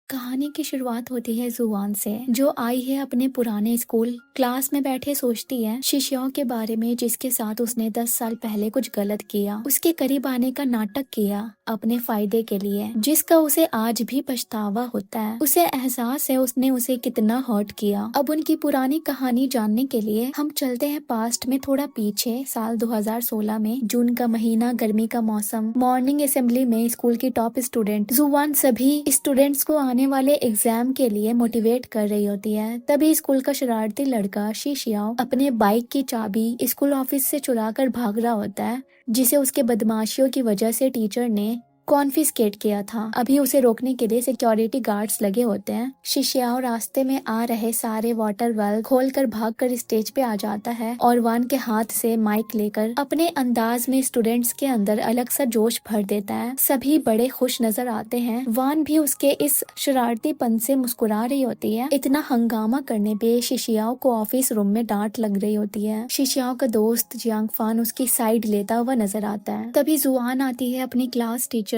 कहानी की शुरुआत होती है जुवान से, जो आई है अपने पुराने स्कूल। क्लास में बैठे सोचती है शिष्यों के बारे में जिसके साथ उसने 10 साल पहले कुछ गलत किया, उसके करीब आने का नाटक किया अपने फायदे के लिए, जिसका उसे आज भी पछतावा होता है। उसे एहसास है उसने उसे कितना हर्ट किया। अब उनकी पुरानी कहानी जानने के लिए हम चलते हैं पास्ट में थोड़ा पीछे, साल 2016 में। जून का महीना, गर्मी का मौसम। मॉर्निंग असेंबली में स्कूल की टॉप स्टूडेंट जुवान सभी स्टूडेंट्स को आने वाले एग्जाम के लिए मोटिवेट कर रही होती है। तभी स्कूल का शरारती लड़का शीशियाओ अपने बाइक की चाबी स्कूल ऑफिस से चुराकर भाग रहा होता है, जिसे उसके बदमाशियों की वजह से टीचर ने कॉन्फिस्केट किया था। अभी उसे रोकने के लिए सिक्योरिटी गार्ड्स लगे होते हैं। शिष्याओं रास्ते में आ रहे सारे वाटर वेल खोलकर भागकर स्टेज पे आ जाता है और वान के हाथ से माइक लेकर अपने अंदाज में स्टूडेंट्स के अंदर अलग सा जोश भर देता है। सभी बड़े खुश नजर आते हैं। वान भी उसके इस शरारतीपन से मुस्कुरा रही होती है। इतना हंगामा करने पे शिशियाओ को ऑफिस रूम में डांट लग रही होती है। शिशियाओ का दोस्त जियांग फान उसकी साइड लेता हुआ नजर आता है। तभी जुआन आती है अपनी क्लास टीचर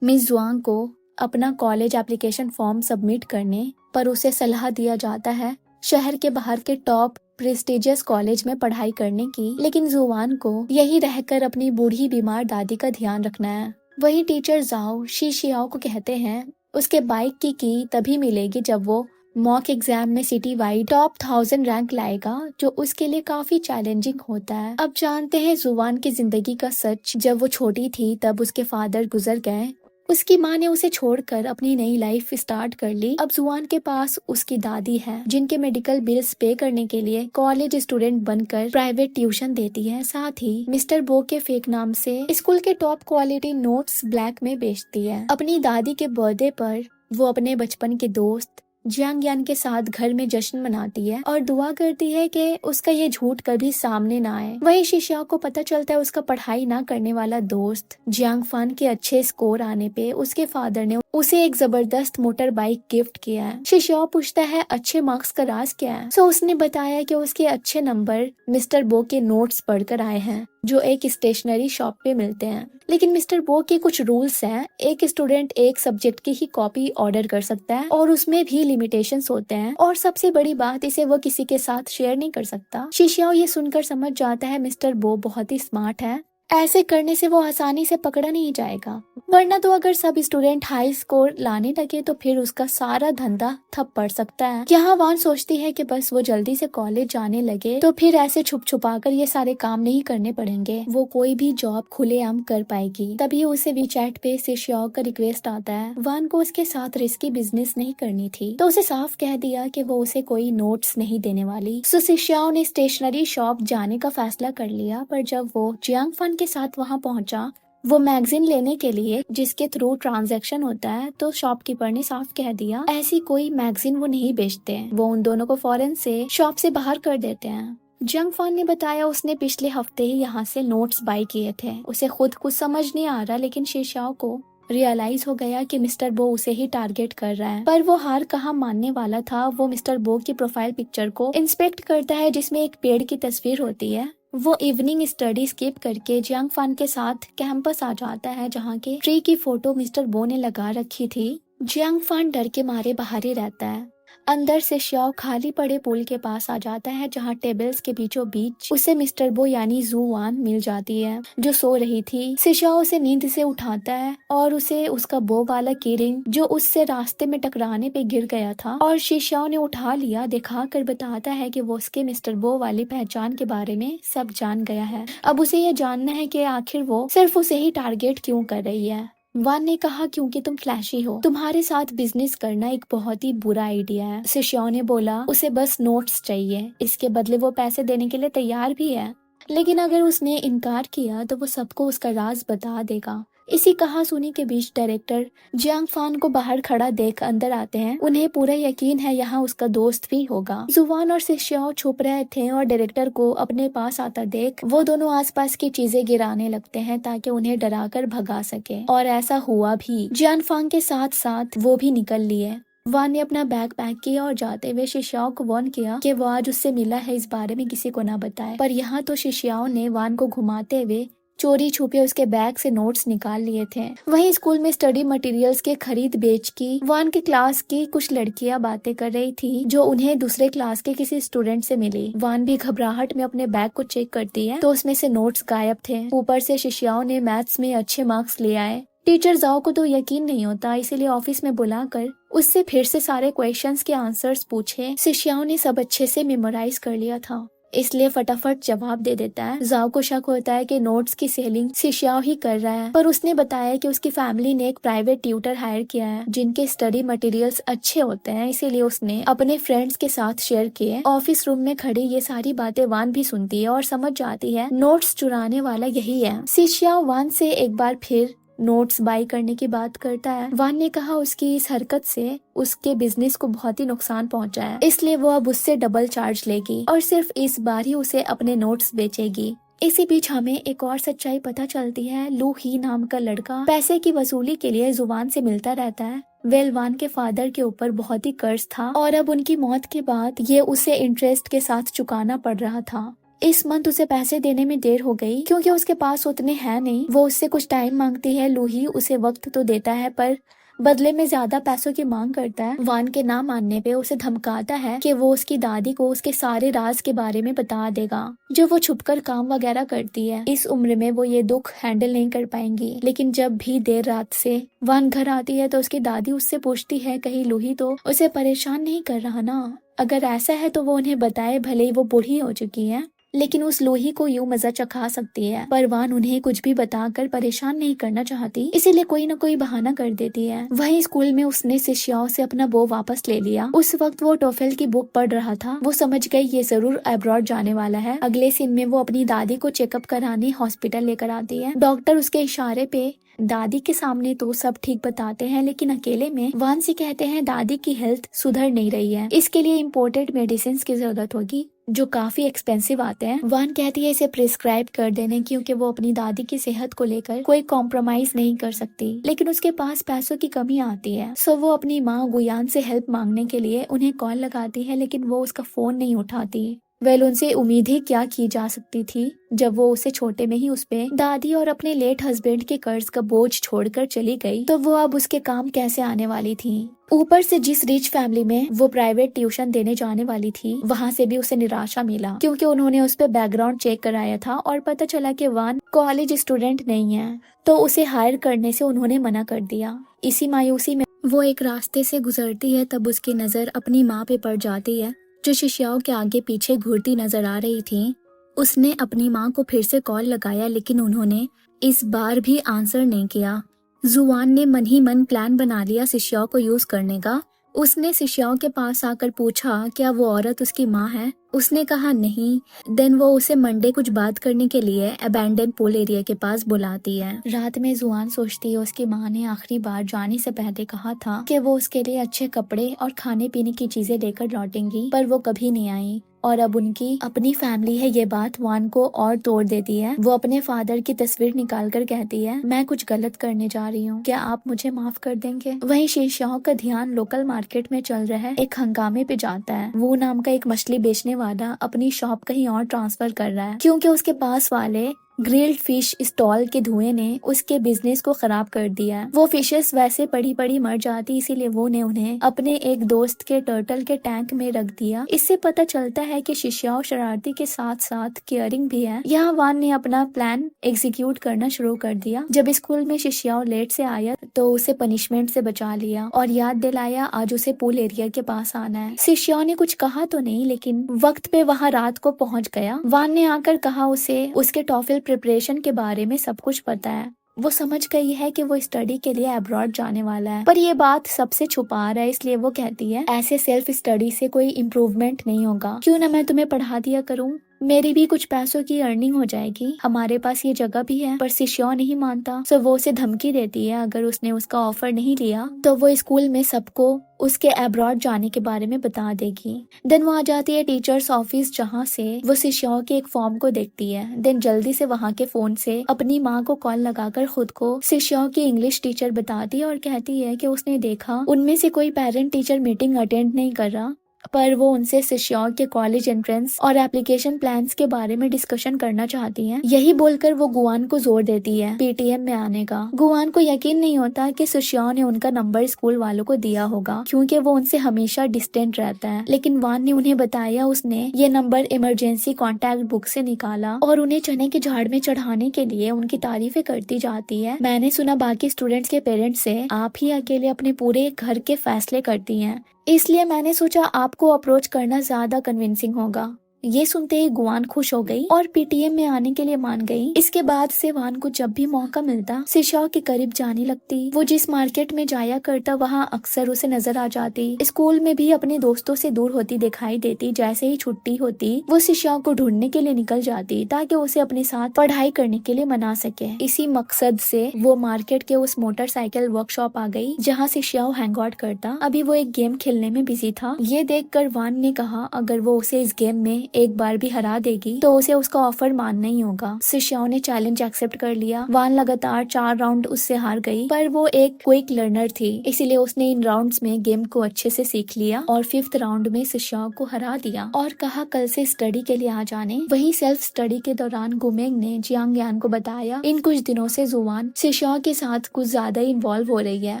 मिस जुआंग को अपना कॉलेज एप्लीकेशन फॉर्म सबमिट करने, पर उसे सलाह दिया जाता है शहर के बाहर के टॉप प्रेस्टिजियस कॉलेज में पढ़ाई करने की। लेकिन जुआन को यही रहकर अपनी बूढ़ी बीमार दादी का ध्यान रखना है। वही टीचर जाओ शीशियाओ को कहते हैं उसके बाइक की तभी मिलेगी जब वो मॉक एग्जाम में सिटी वाइड टॉप 1000 रैंक लाएगा, जो उसके लिए काफी चैलेंजिंग होता है। अब जानते हैं जुवान की जिंदगी का सच। जब वो छोटी थी तब उसके फादर गुजर गए। उसकी माँ ने उसे छोड़कर अपनी नई लाइफ स्टार्ट कर ली। अब जुआन के पास उसकी दादी है, जिनके मेडिकल बिल्स पे करने के लिए कॉलेज स्टूडेंट बनकर प्राइवेट ट्यूशन देती है। साथ ही मिस्टर बो के फेक नाम से स्कूल के टॉप क्वालिटी नोट्स ब्लैक में बेचती है। अपनी दादी के बर्थडे पर वो अपने बचपन के दोस्त जियांग यान के साथ घर में जश्न मनाती है और दुआ करती है कि उसका ये झूठ कभी सामने ना आए। वही शिशियाओ को पता चलता है उसका पढ़ाई ना करने वाला दोस्त जियांग फान के अच्छे स्कोर आने पे उसके फादर ने उसे एक जबरदस्त मोटर बाइक गिफ्ट किया है। शिशियाओ पूछता है अच्छे मार्क्स का राज क्या है। सो उसने बताया कि उसके अच्छे नंबर मिस्टर बो के नोट्स पढ़कर आए हैं, जो एक स्टेशनरी शॉप पे मिलते हैं। लेकिन मिस्टर बो के कुछ रूल्स हैं। एक स्टूडेंट एक सब्जेक्ट की ही कॉपी ऑर्डर कर सकता है और उसमें भी लिमिटेशंस होते हैं, और सबसे बड़ी बात, इसे वो किसी के साथ शेयर नहीं कर सकता। शिशियाओ ये सुनकर समझ जाता है मिस्टर बो बहुत ही स्मार्ट है। ऐसे करने से वो आसानी से पकड़ा नहीं जाएगा, वरना तो अगर सब स्टूडेंट हाई स्कोर लाने लगे तो फिर उसका सारा धंधा ठप पड़ सकता है। यहाँ वान सोचती है कि बस वो जल्दी से कॉलेज जाने लगे तो फिर ऐसे छुप छुपा कर ये सारे काम नहीं करने पड़ेंगे। वो कोई भी जॉब खुलेआम कर पाएगी। तभी उसे वीचैट पे शिशियाओ का रिक्वेस्ट आता है। वान को उसके साथ रिस्की बिजनेस नहीं करनी थी, तो उसे साफ कह दिया कि वो उसे कोई नोट्स नहीं देने वाली। सो शिशियाओ ने स्टेशनरी शॉप जाने का फैसला कर लिया। पर जब वो जियांग फान के साथ वहां पहुंचा वो मैगजीन लेने के लिए, जिसके थ्रू ट्रांजैक्शन होता है, तो शॉपकीपर ने साफ कह दिया ऐसी कोई मैगजीन वो नहीं बेचते हैं। वो उन दोनों को फौरन से शॉप से बाहर कर देते हैं। जियांग फान ने बताया उसने पिछले हफ्ते ही यहाँ से नोट्स बाय किए थे। उसे खुद कुछ समझ नहीं आ रहा, लेकिन शिशियाओ को रियलाइज हो गया कि मिस्टर बो उसे ही टारगेट कर रहा है। पर वो हार कहाँ मानने वाला था। वो मिस्टर बो की प्रोफाइल पिक्चर को इंस्पेक्ट करता है, जिसमें एक पेड़ की तस्वीर होती है। वो इवनिंग स्टडी स्किप करके जियांग फान के साथ कैंपस आ जाता है, जहाँ के ट्री की फोटो मिस्टर बो ने लगा रखी थी। जियांग फान डर के मारे बाहर ही रहता है। अंदर से श्याओ खाली पड़े पुल के पास आ जाता है, जहाँ टेबल्स के बीचों बीच उसे मिस्टर बो यानी जुवान मिल जाती है, जो सो रही थी। शिशाओ उसे नींद से उठाता है और उसे उसका बो वाला कीरिंग, जो उससे रास्ते में टकराने पे गिर गया था, और शिशाओ ने उठा लिया, दिखाकर बताता है कि वो उसके मिस्टर बो वाली पहचान के बारे में सब जान गया है। अब उसे यह जानना है कि आखिर वो सिर्फ उसे ही टारगेट क्यों कर रही है। वान ने कहा क्योंकि तुम फ्लैशी हो, तुम्हारे साथ बिजनेस करना एक बहुत ही बुरा आइडिया है। शिशियाओ ने बोला उसे बस नोट्स चाहिए, इसके बदले वो पैसे देने के लिए तैयार भी है, लेकिन अगर उसने इनकार किया तो वो सबको उसका राज बता देगा। इसी कहासुनी के बीच डायरेक्टर जियांग फान को बाहर खड़ा देख अंदर आते हैं। उन्हें पूरा यकीन है यहाँ उसका दोस्त भी होगा। जुवान और शिशियाओ छुप रहे थे और डायरेक्टर को अपने पास आता देख वो दोनों आसपास की चीजें गिराने लगते हैं ताकि उन्हें डराकर भगा सके, और ऐसा हुआ भी। जियान फांग के साथ साथ वो भी निकल लिए। वान ने अपना बैग पैक किया और जाते हुए शिशियाओ को वार्न किया कि वो आज उससे मिला है, इस बारे में किसी को ना बताए। पर यहाँ तो शिशियाओ ने वान को घुमाते हुए चोरी छुपे उसके बैग से नोट्स निकाल लिए थे। वहीं स्कूल में स्टडी मटेरियल्स के खरीद बेच की वान के क्लास की कुछ लड़कियां बातें कर रही थी जो उन्हें दूसरे क्लास के किसी स्टूडेंट से मिली। वान भी घबराहट में अपने बैग को चेक करती है तो उसमें से नोट्स गायब थे। ऊपर से शिष्याओं ने मैथ्स में अच्छे मार्क्स ले आए। टीचर जाओ को तो यकीन नहीं होता, इसीलिए ऑफिस में बुलाकर उससे फिर से सारे क्वेश्चंस के आंसर्स पूछे। शिष्याओं ने सब अच्छे से मेमोराइज कर लिया था, इसलिए फटाफट जवाब दे देता है। जाओ को शक होता है कि नोट्स की सेलिंग शिष्याओ ही कर रहा है, पर उसने बताया कि उसकी फैमिली ने एक प्राइवेट ट्यूटर हायर किया है जिनके स्टडी मटेरियल्स अच्छे होते हैं, इसीलिए उसने अपने फ्रेंड्स के साथ शेयर किए। ऑफिस रूम में खड़ी ये सारी बातें वान भी सुनती है और समझ जाती है नोट्स चुराने वाला यही है। शिष्याओ वान से एक बार फिर नोट्स बाई करने की बात करता है। वान ने कहा उसकी इस हरकत से उसके बिजनेस को बहुत ही नुकसान पहुंचा है, इसलिए वो अब उससे डबल चार्ज लेगी और सिर्फ इस बार ही उसे अपने नोट्स बेचेगी। इसी बीच हमें एक और सच्चाई पता चलती है। लू ही नाम का लड़का पैसे की वसूली के लिए जुबान से मिलता रहता है। वान के फादर के ऊपर बहुत ही कर्ज था और अब उनकी मौत के बाद ये उसे इंटरेस्ट के साथ चुकाना पड़ रहा था। इस मंथ उसे पैसे देने में देर हो गई क्योंकि उसके पास उतने हैं नहीं। वो उससे कुछ टाइम मांगती है। लूही उसे वक्त तो देता है पर बदले में ज्यादा पैसों की मांग करता है। वान के ना मानने पे उसे धमकाता है कि वो उसकी दादी को उसके सारे राज के बारे में बता देगा जो वो छुपकर काम वगैरह करती है। इस उम्र में वो ये दुख हैंडल नहीं कर पाएंगी, लेकिन जब भी देर रात से वान घर आती है तो उसकी दादी उससे पूछती है कहीं लूही तो उसे परेशान नहीं कर रहा ना। अगर ऐसा है तो वो उन्हें बताए, भले ही वो बूढ़ी हो चुकी है लेकिन उस लोही को यूं मजा चखा सकती है। पर वान उन्हें कुछ भी बताकर परेशान नहीं करना चाहती, इसीलिए कोई न कोई बहाना कर देती है। वहीं स्कूल में उसने शिष्याओं से अपना बो वापस ले लिया। उस वक्त वो टोफेल की बुक पढ़ रहा था। वो समझ गई ये जरूर अब्रॉड जाने वाला है। अगले सीन में वो अपनी दादी को चेकअप कराने हॉस्पिटल लेकर आती है। डॉक्टर उसके इशारे पे दादी के सामने तो सब ठीक बताते हैं, लेकिन अकेले में वान से कहते हैं दादी की हेल्थ सुधर नहीं रही है, इसके लिए इम्पोर्टेड मेडिसिन की जरूरत होगी जो काफी एक्सपेंसिव आते हैं। वान कहती है इसे प्रिस्क्राइब कर देने क्योंकि वो अपनी दादी की सेहत को लेकर कोई कॉम्प्रोमाइज नहीं कर सकती, लेकिन उसके पास पैसों की कमी आती है। सो वो अपनी माँ गुयान से हेल्प मांगने के लिए उन्हें कॉल लगाती है, लेकिन वो उसका फोन नहीं उठाती। उनसे उम्मीद ही क्या की जा सकती थी जब वो उसे छोटे में ही उस पे दादी और अपने लेट हस्बैंड के कर्ज का बोझ छोड़कर चली गई, तो वो अब उसके काम कैसे आने वाली थी। ऊपर से जिस रिच फैमिली में वो प्राइवेट ट्यूशन देने जाने वाली थी वहाँ से भी उसे निराशा मिला क्योंकि उन्होंने उस पे बैकग्राउंड चेक कराया था और पता चला कि वान कॉलेज स्टूडेंट नहीं है, तो उसे हायर करने से उन्होंने मना कर दिया। इसी मायूसी में वो एक रास्ते से गुजरती है, तब उसकी नजर अपनी माँ पे पड़ जाती है जो शिष्याओं के आगे पीछे घूरती नजर आ रही थी। उसने अपनी माँ को फिर से कॉल लगाया, लेकिन उन्होंने इस बार भी आंसर नहीं किया। जुआन ने मन ही मन प्लान बना लिया शिष्याओं को यूज करने का। उसने शिष्याओं के पास आकर पूछा क्या वो औरत उसकी माँ है। उसने कहा नहीं। देन वो उसे मंडे कुछ बात करने के लिए अबैंडन पूल एरिया के पास बुलाती है। रात में जुआन सोचती है उसकी माँ ने आखिरी बार जाने से पहले कहा था कि वो उसके लिए अच्छे कपड़े और खाने पीने की चीजें लेकर लौटेंगी, पर वो कभी नहीं आई और अब उनकी अपनी फैमिली है। ये बात वान को और तोड़ देती है। वो अपने फादर की तस्वीर निकाल कर कहती है मैं कुछ गलत करने जा रही हूँ, क्या आप मुझे माफ कर देंगे। वहीं शिष्याओं का ध्यान लोकल मार्केट में चल रहा है एक हंगामे पे जाता है। वो नाम का एक मछली बेचने वाला अपनी शॉप कहीं और ट्रांसफर कर रहा है क्योंकि उसके पास वाले ग्रिल्ड फिश स्टॉल के धुएं ने उसके बिजनेस को खराब कर दिया। वो फिशेस वैसे पड़ी पड़ी मर जाती, इसीलिए वो ने उन्हें अपने एक दोस्त के टर्टल के टैंक में रख दिया। इससे पता चलता है कि शिष्याओं शरारती के साथ साथ केयरिंग भी है। यहाँ वान ने अपना प्लान एग्जीक्यूट करना शुरू कर दिया। जब स्कूल में शिष्याओं लेट से आया तो उसे पनिशमेंट से बचा लिया और याद दिलाया आज उसे पूल एरिया के पास आना है। शिष्याओं ने कुछ कहा तो नहीं, लेकिन वक्त पे वहाँ रात को पहुँच गया। वान ने आकर कहा उसे उसके टॉफिल प्रिपरेशन के बारे में सब कुछ पता है। वो समझ गई है कि वो स्टडी के लिए अब्रॉड जाने वाला है, पर ये बात सबसे छुपा रहा है, इसलिए वो कहती है ऐसे सेल्फ स्टडी से कोई इम्प्रूवमेंट नहीं होगा, क्यों ना मैं तुम्हें पढ़ा दिया करूं, मेरी भी कुछ पैसों की अर्निंग हो जाएगी, हमारे पास ये जगह भी है। पर शिष्या नहीं मानता, सो वो उसे धमकी देती है अगर उसने उसका ऑफर नहीं लिया तो वो स्कूल में सबको उसके अब्रॉड जाने के बारे में बता देगी। देन वो आ जाती है टीचर्स ऑफिस, जहाँ से वो शिष्याओं के एक फॉर्म को देखती है। देन जल्दी से वहाँ के फोन से अपनी माँ को कॉल लगाकर खुद को शिष्याओं की इंग्लिश टीचर बताती है और कहती है कि उसने देखा उनमें से कोई पेरेंट टीचर मीटिंग अटेंड नहीं कर रहा, पर वो उनसे शिष्यों के कॉलेज एंट्रेंस और एप्लीकेशन प्लान्स के बारे में डिस्कशन करना चाहती है। यही बोलकर वो गुआन को जोर देती है पीटीएम में आने का। गुआन को यकीन नहीं होता कि शिष्यों ने उनका नंबर स्कूल वालों को दिया होगा, क्योंकि वो उनसे हमेशा डिस्टेंट रहता है। लेकिन वान ने उन्हें बताया उसने ये नंबर इमरजेंसी कॉन्टैक्ट बुक से निकाला और उन्हें चने के झाड़ में चढ़ाने के लिए उनकी तारीफें करती जाती है। मैंने सुना बाकी स्टूडेंट्स के पेरेंट्स से आप ही अकेले अपने पूरे घर के फैसले करती हैं, इसलिए मैंने सोचा आपको अप्रोच करना ज्यादा कन्विंसिंग होगा। ये सुनते ही गुआन खुश हो गई और पीटीएम में आने के लिए मान गई। इसके बाद से वान को जब भी मौका मिलता शिशा के करीब जाने लगती। वो जिस मार्केट में जाया करता वहाँ अक्सर उसे नजर आ जाती। स्कूल में भी अपने दोस्तों से दूर होती दिखाई देती। जैसे ही छुट्टी होती वो शिशा को ढूंढने के लिए निकल जाती ताकि उसे अपने साथ पढ़ाई करने के लिए मना सके। इसी मकसद से वो मार्केट के उस मोटरसाइकिल वर्कशॉप आ गई जहाँ शिशा हैंग आउट करता। अभी वो एक गेम खेलने में बिजी था। ये देखकर वान ने कहा अगर वो उसे इस गेम में एक बार भी हरा देगी तो उसे उसका ऑफर मानना ही होगा। शिष्याओं ने चैलेंज एक्सेप्ट कर लिया। वान लगातार 4 राउंड उससे हार गई, पर वो एक क्विक लर्नर थी, इसीलिए उसने इन राउंड्स में गेम को अच्छे से सीख लिया और 5th राउंड में शिष्याओं को हरा दिया और कहा कल से स्टडी के लिए आ जाने। वही सेल्फ स्टडी के दौरान गुमेंग ने जियांग यान को बताया इन कुछ दिनों से जुआन शिष्याओं के साथ कुछ ज्यादा इन्वॉल्व हो रही है।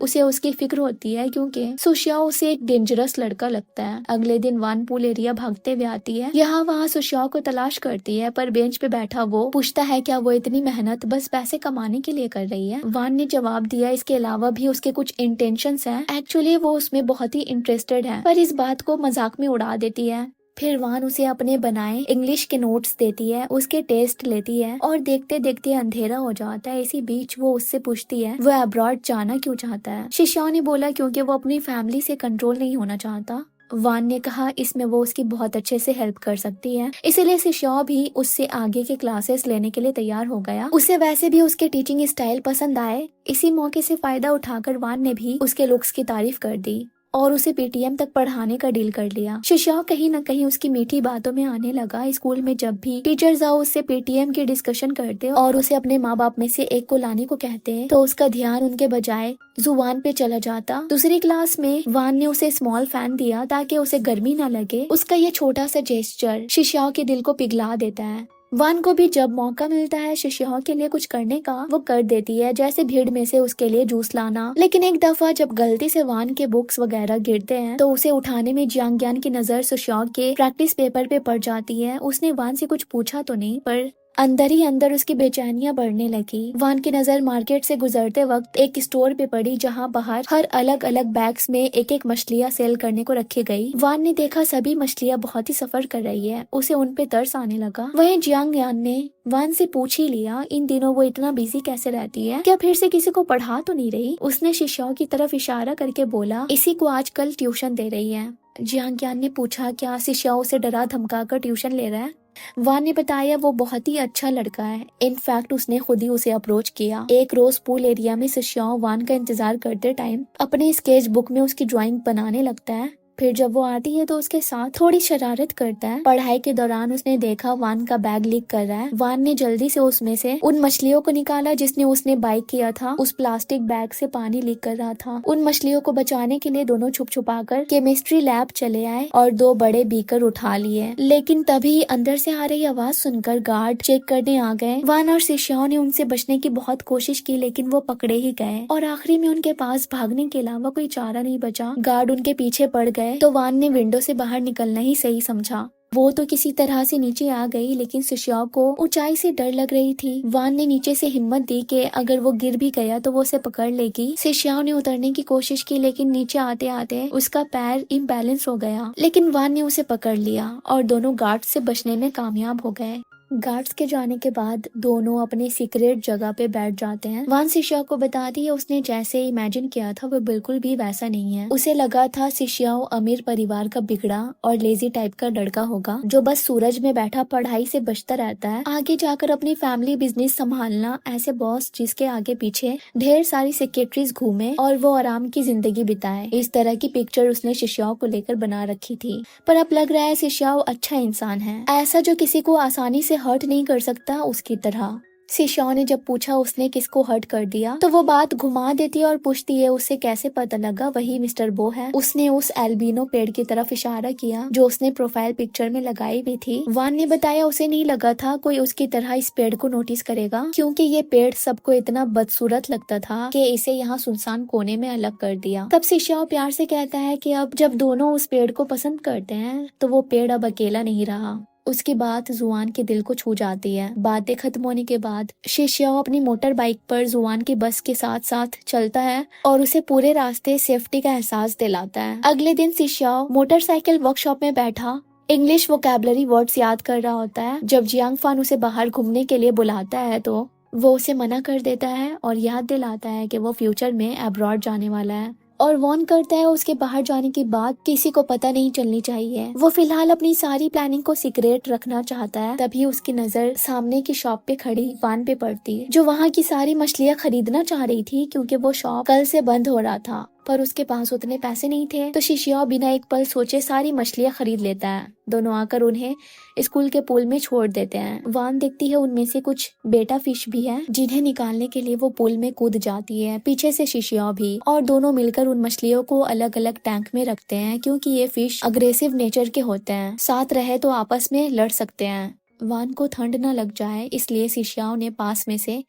उसे उसकी फिक्र होती है क्योंकि सुशियाओं उसे एक डेंजरस लड़का लगता है। अगले दिन वान पूल एरिया भागते हुए आती है। यहाँ वहाँ सुशियाओं को तलाश करती है, पर बेंच पे बैठा वो पूछता है क्या वो इतनी मेहनत बस पैसे कमाने के लिए कर रही है। वान ने जवाब दिया इसके अलावा भी उसके कुछ इंटेंशंस हैं। एक्चुअली वो उसमें बहुत ही इंटरेस्टेड है, पर इस बात को मजाक में उड़ा देती है। फिर वान उसे अपने बनाए इंग्लिश के नोट्स देती है, उसके टेस्ट लेती है और देखते देखते अंधेरा हो जाता है। इसी बीच वो उससे पूछती है वो अब्रॉड जाना क्यों चाहता है। शिष्याओं ने बोला क्योंकि वो अपनी फैमिली से कंट्रोल नहीं होना चाहता। वान ने कहा इसमें वो उसकी बहुत अच्छे से हेल्प कर सकती है, इसीलिए शिशा भी उससे आगे के क्लासेस लेने के लिए तैयार हो गया। उसे वैसे भी उसके टीचिंग स्टाइल पसंद आए। इसी मौके से फायदा उठाकर वान ने भी उसके लुक्स की तारीफ कर दी और उसे पीटीएम तक पढ़ाने का डील कर लिया। शिशा कहीं न कहीं उसकी मीठी बातों में आने लगा। स्कूल में जब भी टीचर्स आओ उससे पीटीएम की डिस्कशन करते और उसे अपने माँ बाप में से एक को लाने को कहते हैं, तो उसका ध्यान उनके बजाय जुवान पे चला जाता। दूसरी क्लास में वान ने उसे स्मॉल फैन दिया ताकि उसे गर्मी न लगे। उसका ये छोटा सा जेस्चर शिशाओं के दिल को पिघला देता है। वान को भी जब मौका मिलता है शिष्यों के लिए कुछ करने का वो कर देती है, जैसे भीड़ में से उसके लिए जूस लाना। लेकिन एक दफा जब गलती से वान के बुक्स वगैरह गिरते हैं तो उसे उठाने में जियांग की नजर शिष्यों के प्रैक्टिस पेपर पे पड़ जाती है। उसने वान से कुछ पूछा तो नहीं, पर अंदर ही अंदर उसकी बेचैनियां बढ़ने लगी। वान की नजर मार्केट से गुजरते वक्त एक स्टोर पे पड़ी जहां बाहर हर अलग अलग बैग्स में एक एक मछलियां सेल करने को रखी गई। वान ने देखा सभी मछलियां बहुत ही सफर कर रही है। उसे उन पे तरस आने लगा। वहीं जियांग यान ने वान से पूछ ही लिया इन दिनों वो इतना बिजी कैसे रहती है, क्या फिर से किसी को पढ़ा तो नहीं रही। उसने शिष्यों की तरफ इशारा करके बोला इसी को आजकल ट्यूशन दे रही है। जियांग यान ने पूछा क्या शिष्यों से डरा धमका कर ट्यूशन ले रहा है। वान ने बताया वो बहुत ही अच्छा लड़का है। इनफैक्ट उसने खुद ही उसे अप्रोच किया। एक रोज पूल एरिया में शिष्याओं वान का इंतजार करते टाइम अपने स्केच बुक में उसकी ड्राइंग बनाने लगता है। फिर जब वो आती है तो उसके साथ थोड़ी शरारत करता है। पढ़ाई के दौरान उसने देखा वान का बैग लीक कर रहा है। वान ने जल्दी से उसमें से उन मछलियों को निकाला जिसने उसने बाइक किया था। उस प्लास्टिक बैग से पानी लीक कर रहा था। उन मछलियों को बचाने के लिए दोनों छुप छुपा कर केमिस्ट्री लैब चले आए और 2 बड़े बीकर उठा लिए। लेकिन तभी अंदर से आ रही आवाज सुनकर गार्ड चेक करने आ गए। वान और शिष्याओं ने उनसे बचने की बहुत कोशिश की, लेकिन वो पकड़े ही गए और आखिरी में उनके पास भागने के अलावा कोई चारा नहीं बचा। गार्ड उनके पीछे पड़ गए तो वान ने विंडो से बाहर निकलना ही सही समझा। वो तो किसी तरह से नीचे आ गई, लेकिन शिष्याओं को ऊंचाई से डर लग रही थी। वान ने नीचे से हिम्मत दी कि अगर वो गिर भी गया तो वो उसे पकड़ लेगी। शिष्याओं ने उतरने की कोशिश की, लेकिन नीचे आते आते उसका पैर इम्बैलेंस हो गया। लेकिन वान ने उसे पकड़ लिया और दोनों गार्ड से बचने में कामयाब हो गए। गार्ड्स के जाने के बाद दोनों अपने सीक्रेट जगह पे बैठ जाते हैं। वान शिष्या को बताती है उसने जैसे इमेजिन किया था वो बिल्कुल भी वैसा नहीं है। उसे लगा था शिष्याओं अमीर परिवार का बिगड़ा और लेजी टाइप का लड़का होगा जो बस सूरज में बैठा पढ़ाई से बचता रहता है। आगे जाकर अपनी फैमिली बिजनेस संभालना, ऐसे बॉस जिसके आगे पीछे ढेर सारी सेक्रेटरीज घूमे और वो आराम की जिंदगी बिताए। इस तरह की पिक्चर उसने शिष्याओं को लेकर बना रखी थी। पर अब लग रहा है शिष्याओं अच्छा इंसान है, ऐसा जो किसी को आसानी से हर्ट नहीं कर सकता उसकी तरह। शिशाओ ने जब पूछा उसने किसको हर्ट कर दिया तो वो बात घुमा देती है और पूछती है उससे कैसे पता लगा वही मिस्टर बो है। उसने उस एल्बिनो पेड़ की तरफ इशारा किया जो उसने प्रोफाइल पिक्चर में लगाई हुई थी। वान ने बताया उसे नहीं लगा था कोई उसकी तरह इस पेड़ को नोटिस करेगा क्योंकि ये पेड़ सबको इतना बदसूरत लगता था कि इसे यहाँ सुनसान कोने में अलग कर दिया। तब शिशाओ प्यार से कहता है कि अब जब दोनों उस पेड़ को पसंद करते हैं तो वो पेड़ अब अकेला नहीं रहा। उसकी बात जुआन के दिल को छू जाती है। बातें खत्म होने के बाद शिशियाओ अपनी मोटर बाइक पर जुआन की बस के साथ साथ चलता है और उसे पूरे रास्ते सेफ्टी का एहसास दिलाता है। अगले दिन शिशियाओ मोटरसाइकिल वर्कशॉप में बैठा इंग्लिश वोकैबुलरी वर्ड्स याद कर रहा होता है। जब जियांग फान उसे बाहर घूमने के लिए बुलाता है तो वो उसे मना कर देता है और याद दिलाता है कि वो फ्यूचर में अब्रॉड जाने वाला है और वार्न करता है उसके बाहर जाने की बात किसी को पता नहीं चलनी चाहिए। वो फिलहाल अपनी सारी प्लानिंग को सीक्रेट रखना चाहता है। तभी उसकी नजर सामने की शॉप पे खड़ी वान पे पड़ती है जो वहाँ की सारी मछलियाँ खरीदना चाह रही थी क्योंकि वो शॉप कल से बंद हो रहा था पर उसके पास उतने पैसे नहीं थे। तो शिशियाओ बिना एक पल सोचे सारी मछलियाँ खरीद लेता है। दोनों आकर उन्हें स्कूल के पूल में छोड़ देते हैं। वान देखती है उनमें से कुछ बेटा फिश भी है जिन्हें निकालने के लिए वो पूल में कूद जाती है, पीछे से शिशियाओ भी, और दोनों मिलकर उन मछलियों को अलग अलग टैंक में रखते हैं क्योंकि ये फिश अग्रेसिव नेचर के होते हैं, साथ रहे तो आपस में लड़ सकते हैं। वान को ठंड न लग जाए इसलिए शिशियाओ ने पास में से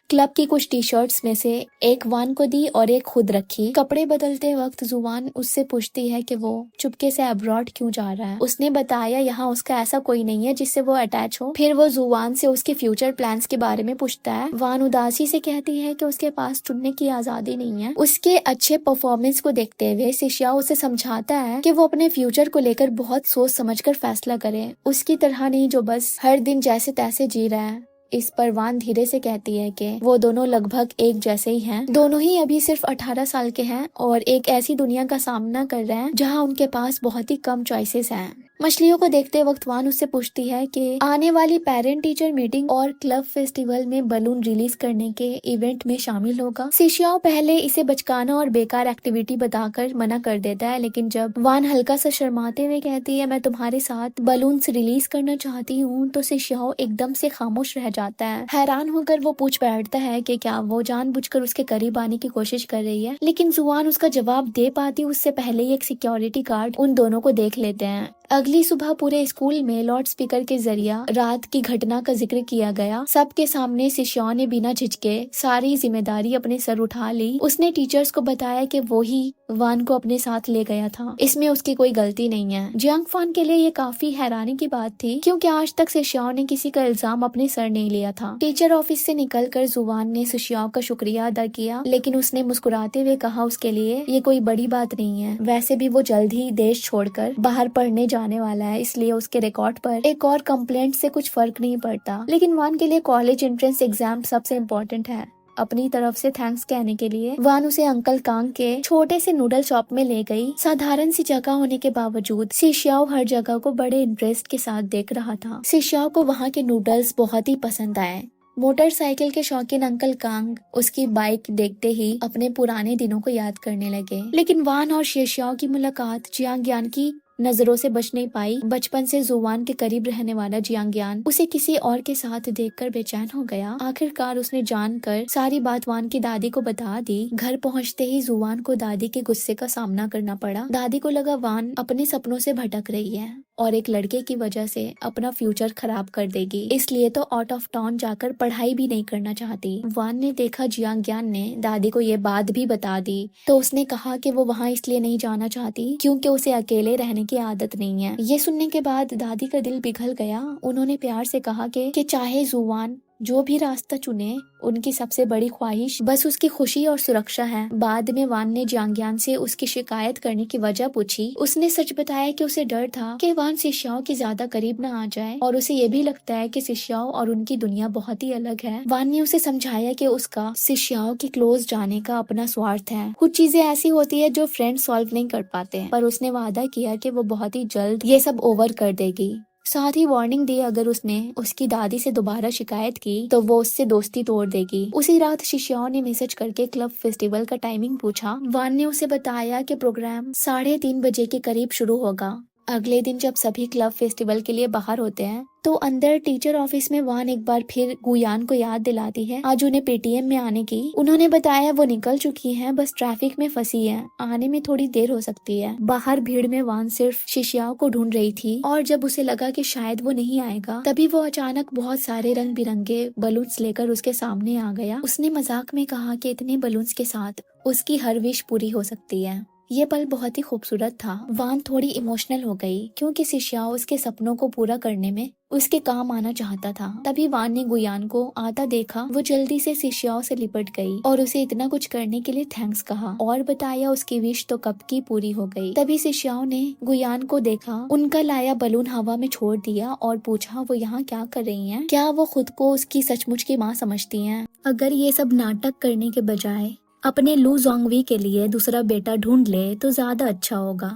क्लब की कुछ टी शर्ट्स में से एक वान को दी और एक खुद रखी। कपड़े बदलते वक्त जुवान उससे पूछती है कि वो चुपके से अब्रॉड क्यों जा रहा है। उसने बताया यहाँ उसका ऐसा कोई नहीं है जिससे वो अटैच हो। फिर वो जुवान से उसके फ्यूचर प्लान्स के बारे में पूछता है। वान उदासी से कहती है कि उसके पास चुनने की आजादी नहीं है। उसके अच्छे परफॉर्मेंस को देखते हुए शिशियाओ उसे समझाता है कि वो अपने फ्यूचर को लेकर बहुत सोच समझकर फैसला करे, उसकी तरह नहीं जो बस हर दिन जैसे तैसे जी रहा है। इस पर वान धीरे से कहती है कि वो दोनों लगभग एक जैसे ही हैं। दोनों ही अभी सिर्फ 18 साल के हैं और एक ऐसी दुनिया का सामना कर रहे हैं जहां उनके पास बहुत ही कम चॉइसेस हैं। मछलियों को देखते वक्त वान उससे पूछती है कि आने वाली पेरेंट टीचर मीटिंग और क्लब फेस्टिवल में बलून रिलीज करने के इवेंट में शामिल होगा। शिशियाओ पहले इसे बचकाना और बेकार एक्टिविटी बताकर मना कर देता है, लेकिन जब वान हल्का सा शर्माते हुए कहती है मैं तुम्हारे साथ बलून्स रिलीज करना चाहती हूँ तो शिशियाओ एकदम से खामोश रह जाता है। हैरान होकर वो पूछ बैठता है कि क्या वो जानबूझकर उसके करीब आने की कोशिश कर रही है, लेकिन जुआन उसका जवाब दे पाती उससे पहले ही एक सिक्योरिटी गार्ड उन दोनों को देख लेते हैं। अगली सुबह पूरे स्कूल में लाउड स्पीकर के जरिए रात की घटना का जिक्र किया गया। सबके सामने शिशियाओ ने बिना झिझके सारी जिम्मेदारी अपने सर उठा ली। उसने टीचर्स को बताया कि वो ही वान को अपने साथ ले गया था, इसमें उसकी कोई गलती नहीं है। जियांग फान के लिए ये काफी हैरानी की बात थी क्योंकि आज तक शिशियाओ ने किसी का इल्जाम अपने सर नहीं लिया था। टीचर ऑफिस से निकलकर जुवान ने शिशियाओ का शुक्रिया अदा किया, लेकिन उसने मुस्कुराते हुए कहा उसके लिए ये कोई बड़ी बात नहीं है। वैसे भी वो जल्द ही देश छोड़कर बाहर पढ़ने जाने वाला है, इसलिए उसके रिकॉर्ड पर एक और कंप्लेंट से कुछ फर्क नहीं पड़ता। लेकिन वान के लिए कॉलेज एंट्रेंस एग्जाम सबसे इम्पोर्टेंट है। अपनी तरफ से थैंक्स कहने के लिए वान उसे अंकल कांग के छोटे से नूडल शॉप में ले गई। साधारण सी जगह होने के बावजूद शिशियाओ हर जगह को बड़े इंटरेस्ट के साथ देख रहा था। शिशियाओ को वहाँ के नूडल्स बहुत ही पसंद आए। मोटरसाइकिल के शौकीन अंकल कांग उसकी बाइक देखते ही अपने पुराने दिनों को याद करने लगे, लेकिन वान और शिशियाओ की मुलाकात जियांग की नजरों से बच नहीं पाई। बचपन से जुवान के करीब रहने वाला जियांग उसे किसी और के साथ देखकर बेचैन हो गया। आखिरकार उसने जानकर सारी बात वान की दादी को बता दी। घर पहुंचते ही जुवान को दादी के गुस्से का सामना करना पड़ा। दादी को लगा वान अपने सपनों से भटक रही है और एक लड़के की वजह से अपना फ्यूचर खराब कर देगी, इसलिए तो आउट ऑफ टाउन जाकर पढ़ाई भी नहीं करना चाहती। वान ने देखा जियांग ने दादी को ये बात भी बता दी तो उसने कहा कि वो वहाँ इसलिए नहीं जाना चाहती क्योंकि उसे अकेले रहने की आदत नहीं है। ये सुनने के बाद दादी का दिल पिघल गया। उन्होंने प्यार से कहा कि चाहे जुवान जो भी रास्ता चुने उनकी सबसे बड़ी ख्वाहिश बस उसकी खुशी और सुरक्षा है। बाद में वान ने जियांग से उसकी शिकायत करने की वजह पूछी। उसने सच बताया कि उसे डर था कि वान शिशियाओ के ज्यादा करीब न आ जाए और उसे ये भी लगता है कि शिशियाओ और उनकी दुनिया बहुत ही अलग है। वान ने उसे समझाया कि उसका शिशियाओ के क्लोज जाने का अपना स्वार्थ है। कुछ चीजें ऐसी होती है जो फ्रेंड सॉल्व नहीं कर पाते, पर उसने वादा किया कि वो बहुत ही जल्द ये सब ओवर कर देगी। साथ ही वार्निंग दी अगर उसने उसकी दादी से दोबारा शिकायत की तो वो उससे दोस्ती तोड़ देगी। उसी रात शिशियाओ ने मैसेज करके क्लब फेस्टिवल का टाइमिंग पूछा। वान ने उसे बताया कि प्रोग्राम 3:30 बजे के करीब शुरू होगा। अगले दिन जब सभी क्लब फेस्टिवल के लिए बाहर होते हैं तो अंदर टीचर ऑफिस में वान एक बार फिर गुयान को याद दिलाती है आज उन्हें पेटीएम में आने की। उन्होंने बताया वो निकल चुकी हैं, बस ट्रैफिक में फंसी हैं, आने में थोड़ी देर हो सकती है। बाहर भीड़ में वान सिर्फ शिष्याओं को ढूंढ रही थी और जब उसे लगा कि शायद वो नहीं आएगा तभी वो अचानक बहुत सारे रंग बिरंगे बलून्स लेकर उसके सामने आ गया। उसने मजाक में कहा कि इतने बलून्स के साथ उसकी हर विश पूरी हो सकती है। ये पल बहुत ही खूबसूरत था। वान थोड़ी इमोशनल हो गई क्योंकि शिष्याओं उसके सपनों को पूरा करने में उसके काम आना चाहता था। तभी वान ने गुयान को आता देखा। वो जल्दी से शिष्याओं से लिपट गई और उसे इतना कुछ करने के लिए थैंक्स कहा और बताया उसकी विश तो कब की पूरी हो गई। तभी शिष्याओं ने गुयान को देखा, उनका लाया बलून हवा में छोड़ दिया और पूछा वो यहाँ क्या कर रही हैं? क्या वो खुद को उसकी सचमुच की माँ समझती हैं? अगर ये सब नाटक करने के बजाय अपने लू जोंगवी के लिए दूसरा बेटा ढूंढ ले तो ज्यादा अच्छा होगा।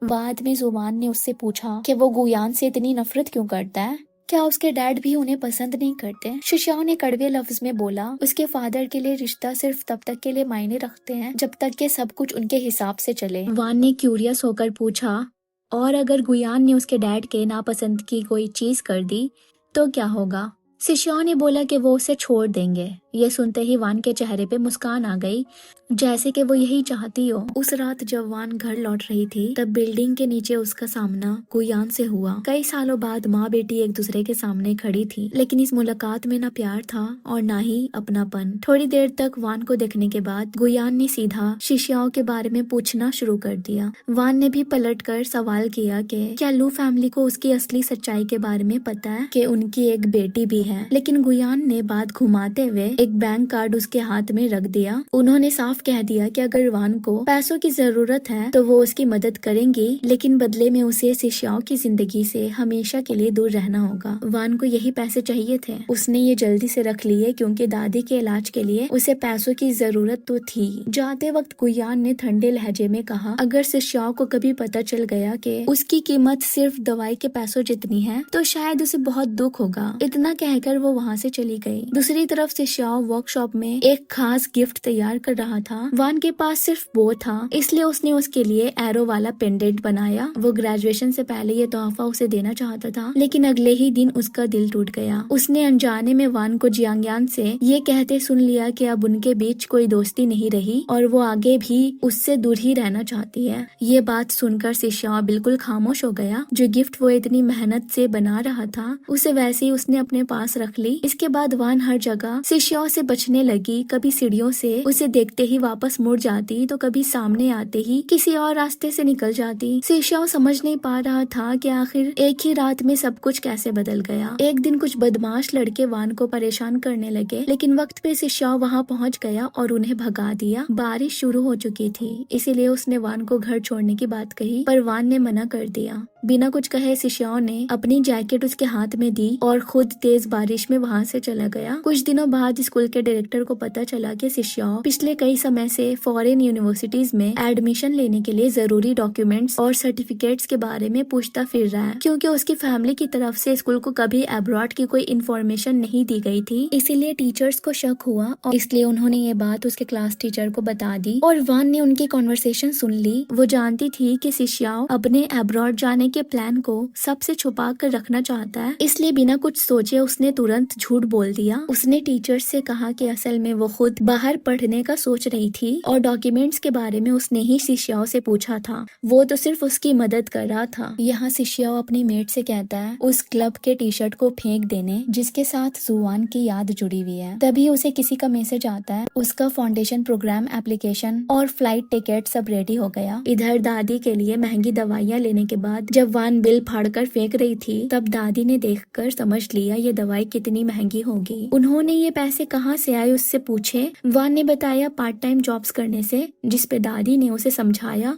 बाद में जुवान ने उससे पूछा कि वो गुयान से इतनी नफरत क्यों करता है, क्या उसके डैड भी उन्हें पसंद नहीं करते? शिष्याओं ने कड़वे लफ्ज में बोला, उसके फादर के लिए रिश्ता सिर्फ तब तक के लिए मायने रखते हैं जब तक के सब कुछ उनके हिसाब से चले। वान ने क्यूरियस होकर पूछा, और अगर गुयान ने उसके डैड के नापसंद की कोई चीज कर दी तो क्या होगा? शिष्याओं ने बोला कि वो उसे छोड़ देंगे। ये सुनते ही वान के चेहरे पे मुस्कान आ गई, जैसे कि वो यही चाहती हो। उस रात जब वान घर लौट रही थी तब बिल्डिंग के नीचे उसका सामना गुयान से हुआ। कई सालों बाद माँ बेटी एक दूसरे के सामने खड़ी थी, लेकिन इस मुलाकात में ना प्यार था और ना ही अपनापन। थोड़ी देर तक वान को देखने के बाद गुयान ने सीधा शिष्याओं के बारे में पूछना शुरू कर दिया। वान ने भी पलट कर सवाल किया कि क्या लू फैमिली को उसकी असली सच्चाई के बारे में पता है कि उनकी एक बेटी भी है। लेकिन गुयान ने बात घुमाते हुए एक बैंक कार्ड उसके हाथ में रख दिया। उन्होंने साफ कह दिया कि अगर वान को पैसों की जरूरत है तो वो उसकी मदद करेंगी, लेकिन बदले में उसे शिष्याओं की जिंदगी से हमेशा के लिए दूर रहना होगा। वान को यही पैसे चाहिए थे। उसने ये जल्दी से रख लिए क्योंकि दादी के इलाज के लिए उसे पैसों की जरूरत तो थी। जाते वक्त गुयान ने ठंडे लहजे में कहा, अगर शिष्याओं को कभी पता चल गया कि उसकी कीमत सिर्फ दवाई के पैसों जितनी है तो शायद उसे बहुत दुख होगा। इतना कहकर वो वहाँ से चली गई। दूसरी तरफ शिष्याओं वर्कशॉप में एक खास गिफ्ट तैयार कर रहा था। वान के पास सिर्फ वो था, इसलिए उसने उसके लिए एरो वाला पेंडेंट बनाया। वो ग्रेजुएशन से पहले ये तोहफा उसे देना चाहता था, लेकिन अगले ही दिन उसका दिल टूट गया। उसने अनजाने में वान को जियांगयान से ये कहते सुन लिया कि अब उनके बीच कोई दोस्ती नहीं रही और वो आगे भी उससे दूर ही रहना चाहती है। ये बात सुनकर शिष्याओं बिल्कुल खामोश हो गया। जो गिफ्ट वो इतनी मेहनत से बना रहा था उसे वैसे ही उसने अपने पास रख ली। इसके बाद वान हर जगह शिष्याओं से बचने लगी। कभी सीढ़ियों से उसे देखते ही वापस मुड़ जाती तो कभी सामने आते ही किसी और रास्ते से निकल जाती। शिष्याओं समझ नहीं पा रहा था कि आखिर एक ही रात में सब कुछ कैसे बदल गया। एक दिन कुछ बदमाश लड़के वान को परेशान करने लगे, लेकिन वक्त पे शिष्याओं वहाँ पहुँच गया और उन्हें भगा दिया। बारिश शुरू हो चुकी थी, इसीलिए उसने वान को घर छोड़ने की बात कही, पर वान ने मना कर दिया। बिना कुछ कहे शिष्याओं ने अपनी जैकेट उसके हाथ में दी और खुद तेज बारिश में वहाँ से चला गया। कुछ दिनों बाद स्कूल के डायरेक्टर को पता चला कि शिष्याओं पिछले कई समय से फॉरेन यूनिवर्सिटीज में एडमिशन लेने के लिए जरूरी डॉक्यूमेंट्स और सर्टिफिकेट्स के बारे में पूछता फिर रहा है, क्योंकि उसकी फैमिली की तरफ से स्कूल को कभी अब्रॉड की कोई इन्फॉर्मेशन नहीं दी गई थी। इसीलिए टीचर्स को शक हुआ और इसलिए उन्होंने ये बात उसके क्लास टीचर को बता दी और वान ने उनकी कॉन्वर्सेशन सुन ली। वो जानती थी कि शिष्याओं अपने अब्रॉड जाने के प्लान को सबसे छुपा कर रखना चाहता है, इसलिए बिना कुछ सोचे उसने तुरंत झूठ बोल दिया। उसने टीचर्स से कहा कि असल में वो खुद बाहर पढ़ने का सोच रही थी और डॉक्यूमेंट्स के बारे में उसने ही शिष्याओं से पूछा था। वो तो सिर्फ उसकी मदद कर रहा था। यहाँ शिष्याओं अपनी मेट से कहता है उस क्लब के टी शर्ट को फेंक देने जिसके साथ जुआन की याद जुड़ी हुई है। तभी उसे किसी का मैसेज आता है, उसका फाउंडेशन प्रोग्राम एप्लीकेशन और फ्लाइट टिकट सब रेडी हो गया। इधर दादी के लिए महंगी दवाइयाँ लेने के बाद जब वान बिल फाड़कर फेंक रही थी तब दादी ने देखकर समझ लिया ये दवाई कितनी महंगी होगी। उन्होंने ये पैसे कहाँ से आए उससे पूछे। वान ने बताया पार्ट टाइम जॉब्स करने से, जिस पे दादी ने उसे समझाया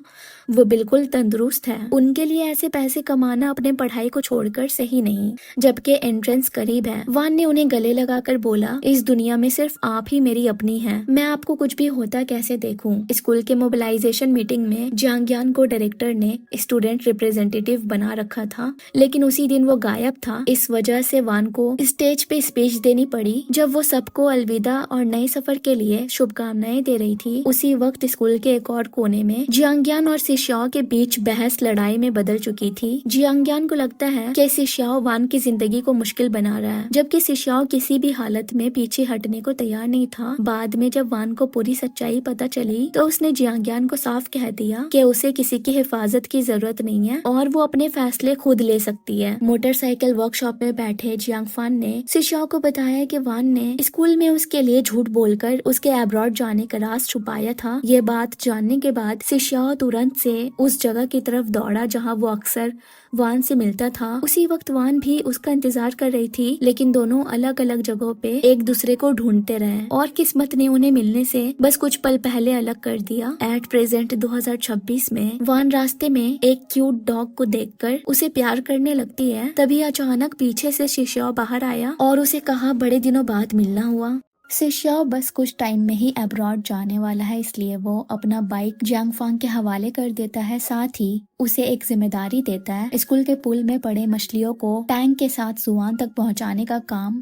वो बिल्कुल तंदुरुस्त है। उनके लिए ऐसे पैसे कमाना अपने पढ़ाई को छोड़कर सही नहीं, जबकि एंट्रेंस करीब है। वान ने उन्हें गले लगाकर बोला, इस दुनिया में सिर्फ आप ही मेरी अपनी हैं। मैं आपको कुछ भी होता कैसे देखूं। स्कूल के मोबिलाइजेशन मीटिंग में जियांगयान को डायरेक्टर ने स्टूडेंट रिप्रेजेंटेटिव बना रखा था, लेकिन उसी दिन वो गायब था। इस वजह से वान को स्टेज पे स्पीच देनी पड़ी। जब वो सबको अलविदा और नए सफर के लिए शुभकामनाएं दे रही थी, उसी वक्त स्कूल के एक और कोने में जियांगयान और सिशाओ के बीच बहस लड़ाई में बदल चुकी थी। जियांग्यान को लगता है कि सिशाओ वान की जिंदगी को मुश्किल बना रहा है, जबकि सिशाओ किसी भी हालत में पीछे हटने को तैयार नहीं था। बाद में जब वान को पूरी सच्चाई पता चली तो उसने जियांग्यान को साफ कह दिया कि उसे किसी की हिफाजत की जरूरत नहीं है और वो अपने फैसले खुद ले सकती है। मोटरसाइकिल वर्कशॉप में बैठे जियांगफान ने सिशाओ को बताया कि वान ने स्कूल में उसके लिए झूठ बोलकर उसके अब्रॉड जाने का राज छुपाया था। ये बात जानने के बाद सिशाओ तुरंत से उस जगह की तरफ दौड़ा जहाँ वो अक्सर वान से मिलता था। उसी वक्त वान भी उसका इंतजार कर रही थी, लेकिन दोनों अलग अलग जगहों पे एक दूसरे को ढूंढते रहे और किस्मत ने उन्हें मिलने से बस कुछ पल पहले अलग कर दिया। एट प्रेजेंट 2026 में वान रास्ते में एक क्यूट डॉग को देखकर उसे प्यार करने लगती है। तभी अचानक पीछे से सिशाओ बाहर आया और उसे कहा बड़े दिनों बाद मिलना हुआ। सिशाओ बस कुछ टाइम में ही अब्रॉड जाने वाला है, इसलिए वो अपना बाइक जियांगफांग के हवाले कर देता है। साथ ही उसे एक जिम्मेदारी देता है स्कूल के पुल में पड़े मछलियों को टैंक के साथ जुआन तक पहुंचाने का काम।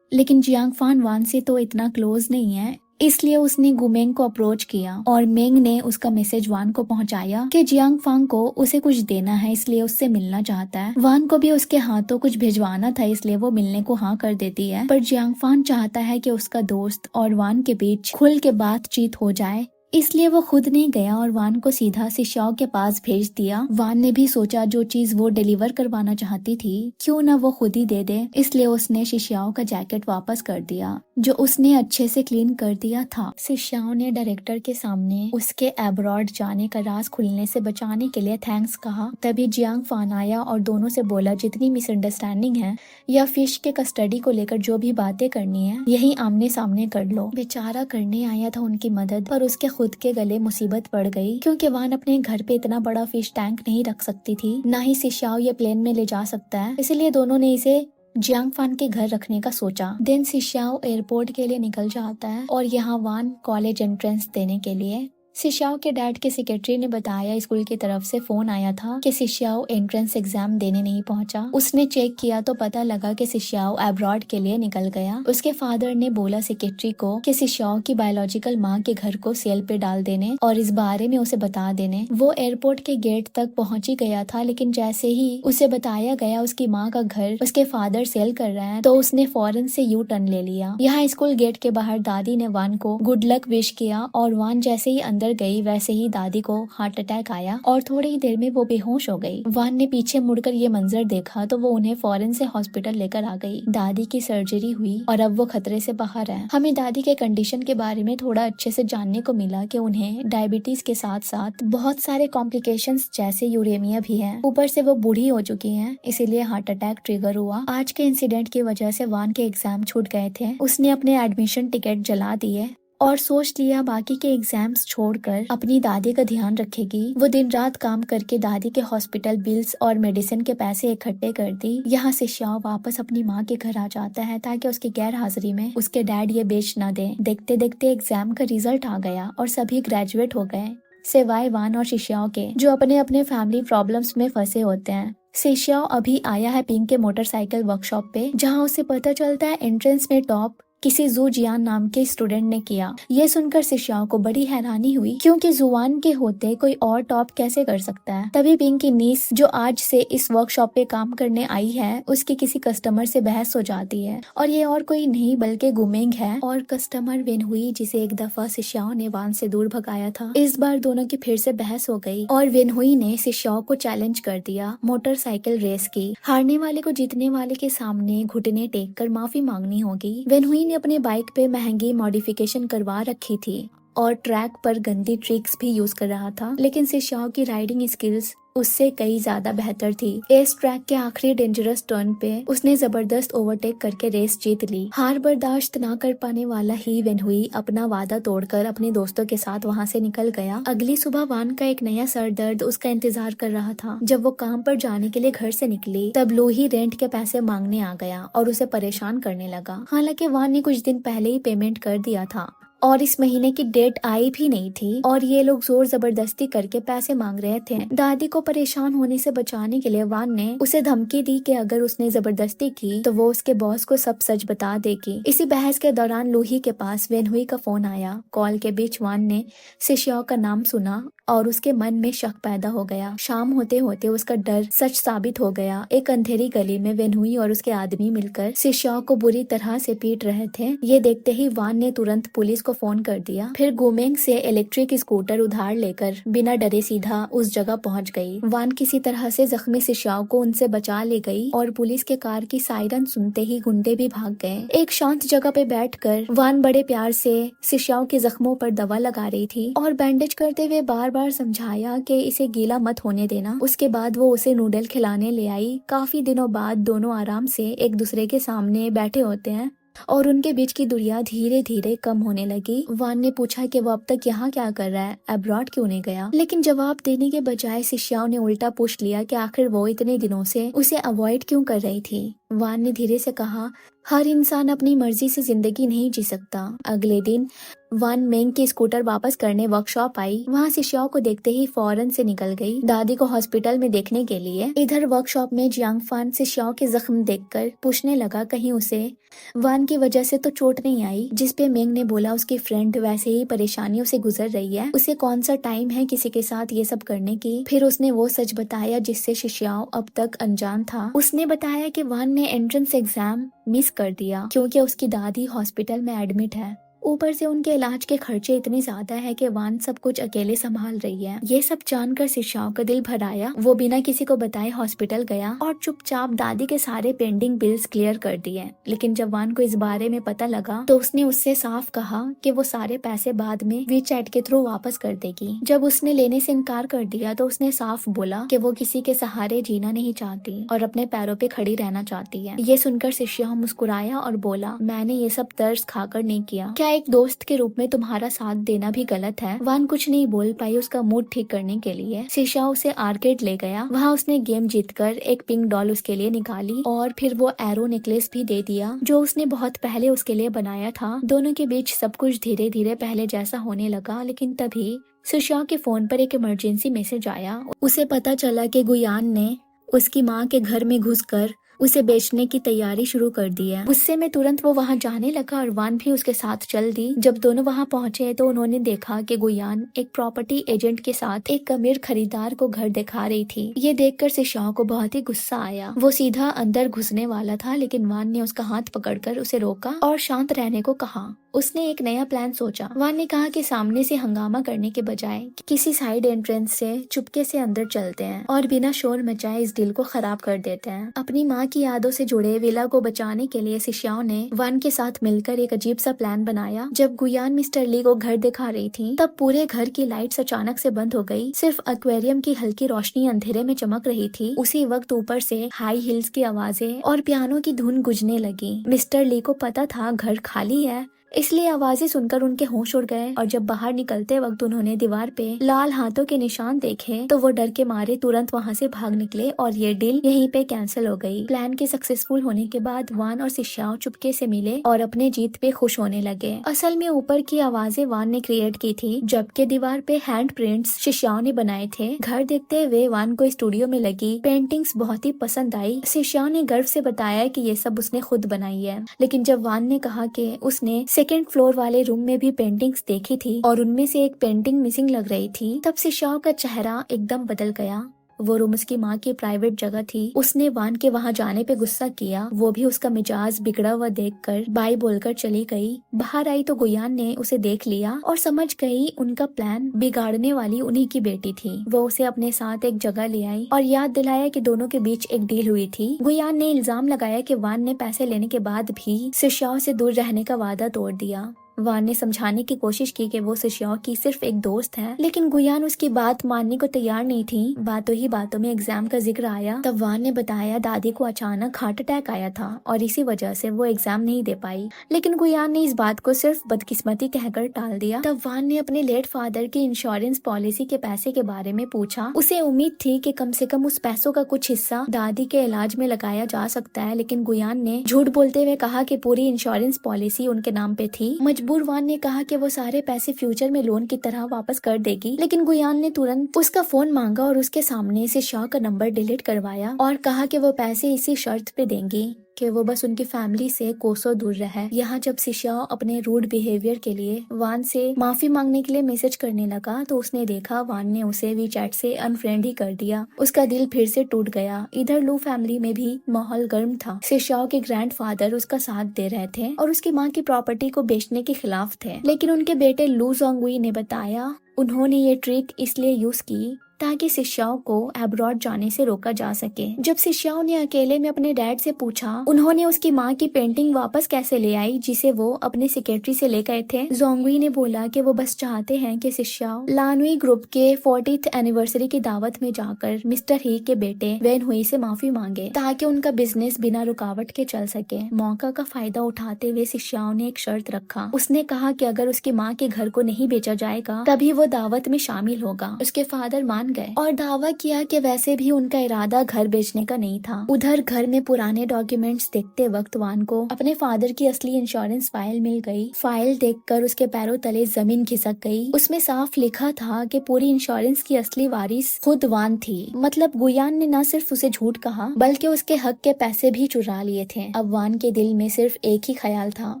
लेकिन जियांगफान वान से तो इतना क्लोज नहीं है, इसलिए उसने गुमेंग को अप्रोच किया और मेंग ने उसका मैसेज वान को पहुंचाया कि जियांगफांग को उसे कुछ देना है, इसलिए उससे मिलना चाहता है। वान को भी उसके हाथों कुछ भिजवाना था, इसलिए वो मिलने को हाँ कर देती है। पर जियांगफान चाहता है कि उसका दोस्त और वान के बीच खुल के बातचीत हो जाए, इसलिए वो खुद नहीं गया और वान को सीधा सिशाओ के पास भेज दिया। वान ने भी सोचा जो चीज वो डिलीवर करवाना चाहती थी क्यों ना वो खुद ही दे दे, इसलिए उसने सिशाओ का जैकेट वापस कर दिया जो उसने अच्छे से क्लीन कर दिया था। सिशाओ ने डायरेक्टर के सामने उसके अब्रॉड जाने का राज खुलने से बचाने के लिए थैंक्स कहा। तभी जियांगफान आया और दोनों से बोला जितनी मिसअंडरस्टैंडिंग है या फिश के कस्टडी को लेकर जो भी बातें करनी है यही आमने सामने कर लो। बेचारा करने आया था उनकी मदद, पर उसके खुद के गले मुसीबत पड़ गई क्योंकि वान अपने घर पे इतना बड़ा फिश टैंक नहीं रख सकती थी, ना ही सिशाओ ये प्लेन में ले जा सकता है, इसलिए दोनों ने इसे जियांगफान के घर रखने का सोचा। दिन सिशाओ एयरपोर्ट के लिए निकल जाता है और यहाँ वान कॉलेज एंट्रेंस देने के लिए। सिशाओ के डैड के सेक्रेटरी ने बताया स्कूल की तरफ से फोन आया था कि सिशाओ एंट्रेंस एग्जाम देने नहीं पहुंचा। उसने चेक किया तो पता लगा कि सिशाओ अब्रॉड के लिए निकल गया। उसके फादर ने बोला सेक्रेटरी को कि सिशाओ की बायोलॉजिकल माँ के घर को सेल पे डाल देने और इस बारे में उसे बता देने। वो एयरपोर्ट के गेट तक पहुँच ही गया था, लेकिन जैसे ही उसे बताया गया उसकी माँ का घर उसके फादर सेल कर रहे हैं तो उसने फौरन से यू टर्न ले लिया। यहाँ स्कूल गेट के बाहर दादी ने वान को गुड लक विश किया और वान जैसे ही अंदर गई वैसे ही दादी को हार्ट अटैक आया और थोड़ी ही देर में वो बेहोश हो गई। वान ने पीछे मुड़कर ये मंजर देखा तो वो उन्हें फौरन से हॉस्पिटल लेकर आ गई। दादी की सर्जरी हुई और अब वो खतरे से बाहर है। हमें दादी के कंडीशन के बारे में थोड़ा अच्छे से जानने को मिला कि उन्हें डायबिटीज के साथ साथ बहुत सारे कॉम्प्लिकेशंस जैसे यूरेमिया भी है। ऊपर से वो बूढ़ी हो चुकी है, इसीलिए हार्ट अटैक ट्रिगर हुआ। आज के इंसिडेंट की वजह से वान के एग्जाम छूट गए थे। उसने अपने एडमिशन टिकट जला दिए और सोच लिया बाकी के एग्जाम्स छोड़कर अपनी दादी का ध्यान रखेगी। वो दिन रात काम करके दादी के हॉस्पिटल बिल्स और मेडिसिन के पैसे इकट्ठे कर दी। यहाँ से सिशाओ वापस अपनी माँ के घर आ जाता है ताकि उसकी गैर हाजिरी में उसके डैड ये बेच न दे। देखते देखते एग्जाम का रिजल्ट आ गया और सभी ग्रेजुएट हो गए सिवाय वान और सिशाओ के, जो अपने अपने फैमिली प्रॉब्लम्स में फंसे होते हैं। सिशाओ अभी आया है पिंक के मोटरसाइकिल वर्कशॉप पे, जहाँ उसे पता चलता है एंट्रेंस में टॉप किसी जू जियान नाम के स्टूडेंट ने किया। ये सुनकर सिशाओ को बड़ी हैरानी हुई क्योंकि जुआन के होते कोई और टॉप कैसे कर सकता है। तभी पिंक की नीस जो आज से इस वर्कशॉप पे काम करने आई है उसकी किसी कस्टमर से बहस हो जाती है और ये और कोई नहीं बल्कि गुमेंग है और कस्टमर वेन हुई जिसे एक दफा सिशाओ ने वान से दूर भगाया था। इस बार दोनों की फिर से बहस हो गई और वेन हुई ने सिशाओ को चैलेंज कर दिया मोटरसाइकिल रेस की। हारने वाले को जीतने वाले के सामने घुटने टेक कर माफी मांगनी होगी। वेन हुई अपने बाइक पे महंगी मॉडिफिकेशन करवा रखी थी और ट्रैक पर गंदी ट्रिक्स भी यूज कर रहा था, लेकिन सिशाओ की राइडिंग स्किल्स उससे कई ज्यादा बेहतर थी। इस ट्रैक के आखिरी डेंजरस टर्न पे उसने जबरदस्त ओवरटेक करके रेस जीत ली। हार बर्दाश्त ना कर पाने वाला ही वेन हुई अपना वादा तोड़कर अपने दोस्तों के साथ वहाँ से निकल गया। अगली सुबह वान का एक नया सर दर्द उसका इंतजार कर रहा था। जब वो काम पर जाने के लिए घर से निकली तब लोही रेंट के पैसे मांगने आ गया और उसे परेशान करने लगा। हालांकि वान ने कुछ दिन पहले ही पेमेंट कर दिया था और इस महीने की डेट आई भी नहीं थी और ये लोग जोर जबरदस्ती करके पैसे मांग रहे थे। दादी को परेशान होने से बचाने के लिए वान ने उसे धमकी दी कि अगर उसने जबरदस्ती की तो वो उसके बॉस को सब सच बता देगी। इसी बहस के दौरान लूही के पास वेन हुई का फोन आया। कॉल के बीच वान ने सिशाओ का नाम सुना और उसके मन में शक पैदा हो गया। शाम होते होते उसका डर सच साबित हो गया। एक अंधेरी गली में वेनुई और उसके आदमी मिलकर शिष्याओं को बुरी तरह से पीट रहे थे। ये देखते ही वान ने तुरंत पुलिस को फोन कर दिया। फिर गुमेंग से इलेक्ट्रिक स्कूटर उधार लेकर बिना डरे सीधा उस जगह पहुंच गई। वान किसी तरह से जख्मी शिष्याओं को उनसे बचा ले गई और पुलिस के कार की सायरन सुनते ही गुंडे भी भाग गए। एक शांत जगह पे बैठकर वान बड़े प्यार से शिष्याओं के जख्मों पर दवा लगा रही थी और बैंडेज करते हुए बार बार समझाया कि इसे गीला मत होने देना। उसके बाद वो उसे नूडल खिलाने ले आई। काफी दिनों बाद दोनों आराम से एक दूसरे के सामने बैठे होते हैं और उनके बीच की दूरियां धीरे धीरे कम होने लगी। वान ने पूछा कि वो अब तक यहाँ क्या कर रहा है, अब्रॉड क्यों नहीं गया? लेकिन जवाब देने के बजाय शिष्याओं ने उल्टा पूछ लिया कि आखिर वो इतने दिनों से उसे अवॉइड क्यों कर रही थी। वान ने धीरे से कहा, हर इंसान अपनी मर्जी से जिंदगी नहीं जी सकता। अगले दिन वान मेंग की स्कूटर वापस करने वर्कशॉप आई। वहाँ शिष्याओं को देखते ही फौरन से निकल गई दादी को हॉस्पिटल में देखने के लिए। इधर वर्कशॉप में जियांग फान शिष्याओं के जख्म देखकर पूछने लगा कहीं उसे वान की वजह से तो चोट नहीं आई, जिस पे मेंग ने बोला उसकी फ्रेंड वैसे ही परेशानियों से गुजर रही है, उसे कौन सा टाइम है किसी के साथ ये सब करने की। फिर उसने वो सच बताया जिससे शिष्याओं अब तक अनजान था। उसने बताया कि वान ने एंट्रेंस एग्जाम मिस कर दिया क्योंकि उसकी दादी हॉस्पिटल में एडमिट है। ऊपर से उनके इलाज के खर्चे इतने ज्यादा है कि वान सब कुछ अकेले संभाल रही है। ये सब जानकर शिष्याओं का दिल भर आया। वो बिना किसी को बताए हॉस्पिटल गया और चुपचाप दादी के सारे पेंडिंग बिल्स क्लियर कर दिए। लेकिन जब वान को इस बारे में पता लगा तो उसने उससे साफ कहा कि वो सारे पैसे बाद में वीचैट के थ्रू वापस कर देगी। जब उसने लेने से इनकार कर दिया तो उसने साफ बोला कि वो किसी के सहारे जीना नहीं चाहती और अपने पैरों पे खड़ी रहना चाहती है। ये सुनकर शिष्या मुस्कुराया और बोला, मैंने ये सब तर्स खाकर नहीं किया। क्या एक दोस्त के रूप में तुम्हारा साथ देना भी गलत है? वान कुछ नहीं बोल पाई। उसका मूड ठीक करने के लिए शिशा उसे आर्केड ले गया। वहाँ उसने गेम जीतकर एक पिंक डॉल उसके लिए निकाली और फिर वो एरो नेकलेस भी दे दिया जो उसने बहुत पहले उसके लिए बनाया था। दोनों के बीच सब कुछ धीरे धीरे पहले जैसा होने लगा। लेकिन तभी सुशा के फोन पर एक इमरजेंसी मैसेज आया। उसे पता चला कि गुयान ने उसकी माँ के घर में घुसकर उसे बेचने की तैयारी शुरू कर दी है। गुस्से में तुरंत वो वहाँ जाने लगा और वान भी उसके साथ चल दी। जब दोनों वहाँ पहुँचे तो उन्होंने देखा कि गुयान एक प्रॉपर्टी एजेंट के साथ एक अमीर खरीदार को घर दिखा रही थी। ये देखकर शिशाओं को बहुत ही गुस्सा आया। वो सीधा अंदर घुसने वाला था लेकिन वान ने उसका हाथ पकड़कर उसे रोका और शांत रहने को कहा। उसने एक नया प्लान सोचा। वान ने कहा कि सामने से हंगामा करने के बजाय किसी साइड एंट्रेंस से चुपके से अंदर चलते हैं और बिना शोर मचाए इस डील को खराब कर देते हैं। अपनी माँ की यादों से जुड़े विला को बचाने के लिए शिष्याओं ने वान के साथ मिलकर एक अजीब सा प्लान बनाया। जब गुयान मिस्टर ली को घर दिखा रही थी तब पूरे घर की लाइट्स अचानक से बंद हो गई। सिर्फ एक्वेरियम की हल्की रोशनी अंधेरे में चमक रही थी। उसी वक्त ऊपर से हाई हील्स की आवाजें और पियानो की धुन गुजने लगी। मिस्टर ली को पता था घर खाली है, इसलिए आवाजें सुनकर उनके होश उड़ गए और जब बाहर निकलते वक्त उन्होंने दीवार पे लाल हाथों के निशान देखे तो वो डर के मारे तुरंत वहाँ से भाग निकले और ये डील यहीं पे कैंसिल हो गई। प्लान के सक्सेसफुल होने के बाद वान और शिष्याओं चुपके से मिले और अपने जीत पे खुश होने लगे। असल में ऊपर की आवाजें वान ने क्रिएट की थी जबकि दीवार पे हैंड प्रिंट्स शिष्याओं ने बनाए थे। घर देखते हुए वान को स्टूडियो में लगी पेंटिंग्स बहुत ही पसंद आई। शिष्याओं ने गर्व से बताया कि ये सब उसने खुद बनाई है। लेकिन जब वान ने कहा कि उसने सेकेंड फ्लोर वाले रूम में भी पेंटिंग्स देखी थी और उनमें से एक पेंटिंग मिसिंग लग रही थी, तब शिशाओ का चेहरा एकदम बदल गया। वो रूम उसकी माँ की प्राइवेट जगह थी। उसने वान के वहाँ जाने पे गुस्सा किया। वो भी उसका मिजाज बिगड़ा हुआ देखकर बाय बोलकर चली गई। बाहर आई तो गुयान ने उसे देख लिया और समझ गई उनका प्लान बिगाड़ने वाली उन्हीं की बेटी थी। वो उसे अपने साथ एक जगह ले आई और याद दिलाया कि दोनों के बीच एक डील हुई थी। गुयान ने इल्जाम लगाया कि वान ने पैसे लेने के बाद भी शिष्याओं से दूर रहने का वादा तोड़ दिया। वान ने समझाने की कोशिश की कि वो शिष्याओं की सिर्फ एक दोस्त है, लेकिन गुयान उसकी बात मानने को तैयार नहीं थी। बातों ही बातों में एग्जाम का जिक्र आया। तब वान ने बताया दादी को अचानक हार्ट अटैक आया था और इसी वजह से वो एग्जाम नहीं दे पाई। लेकिन गुयान ने इस बात को सिर्फ बदकिस्मती कहकर टाल दिया। तब वान ने अपने लेट फादर की इंश्योरेंस पॉलिसी के पैसे के बारे में पूछा। उसे उम्मीद थी कि कम से कम उस पैसों का कुछ हिस्सा दादी के इलाज में लगाया जा सकता है, लेकिन गुयान ने झूठ बोलते हुए कहा कि पूरी इंश्योरेंस पॉलिसी उनके नाम पे थी। मजबूर वान ने कहा कि वो सारे पैसे फ्यूचर में लोन की तरह वापस कर देगी, लेकिन गुयान ने तुरंत उसका फोन मांगा और उसके सामने से शॉ का नंबर डिलीट करवाया और कहा कि वो पैसे इसी शर्त पे देंगी कि वो बस उनकी फैमिली से कोसों दूर रहे। यहाँ जब सिशाओ अपने रूड बिहेवियर के लिए वान से माफी मांगने के लिए मैसेज करने लगा तो उसने देखा वान ने उसे वीचैट से अनफ्रेंड ही कर दिया। उसका दिल फिर से टूट गया। इधर लू फैमिली में भी माहौल गर्म था। सिशाओ के ग्रैंडफादर उसका साथ दे रहे थे और उसकी माँ की प्रॉपर्टी को बेचने के खिलाफ थे, लेकिन उनके बेटे लू जोंगुई ने बताया उन्होंने ये ट्रिक इसलिए यूज की ताकि सिशाओ को अब्रॉड जाने से रोका जा सके। जब सिशाओ ने अकेले में अपने डैड से पूछा उन्होंने उसकी माँ की पेंटिंग वापस कैसे ले आई जिसे वो अपने सेक्रेटरी से ले गए थे, जोंगुई ने बोला कि वो बस चाहते हैं कि सिशाओ लानवी ग्रुप के 40th एनिवर्सरी की दावत में जाकर मिस्टर ही के बेटे वेन हुई से माफी मांगे ताकि उनका बिजनेस बिना रुकावट के चल सके। मौका का फायदा उठाते हुए सिशाओ ने एक शर्त रखा। उसने कहा कि अगर उसकी माँ के घर को नहीं बेचा जाएगा तभी वो दावत में शामिल होगा। उसके फादर मान गए और दावा किया कि वैसे भी उनका इरादा घर बेचने का नहीं था। उधर घर में पुराने डॉक्यूमेंट्स देखते वक्त वान को अपने फादर की असली इंश्योरेंस फाइल मिल गई। फाइल देखकर उसके पैरों तले जमीन खिसक गई। उसमें साफ लिखा था कि पूरी इंश्योरेंस की असली वारिस खुद वान थी। मतलब गुयान ने न सिर्फ उसे झूठ कहा बल्कि उसके हक के पैसे भी चुरा लिए थे। अब वान के दिल में सिर्फ एक ही ख्याल था,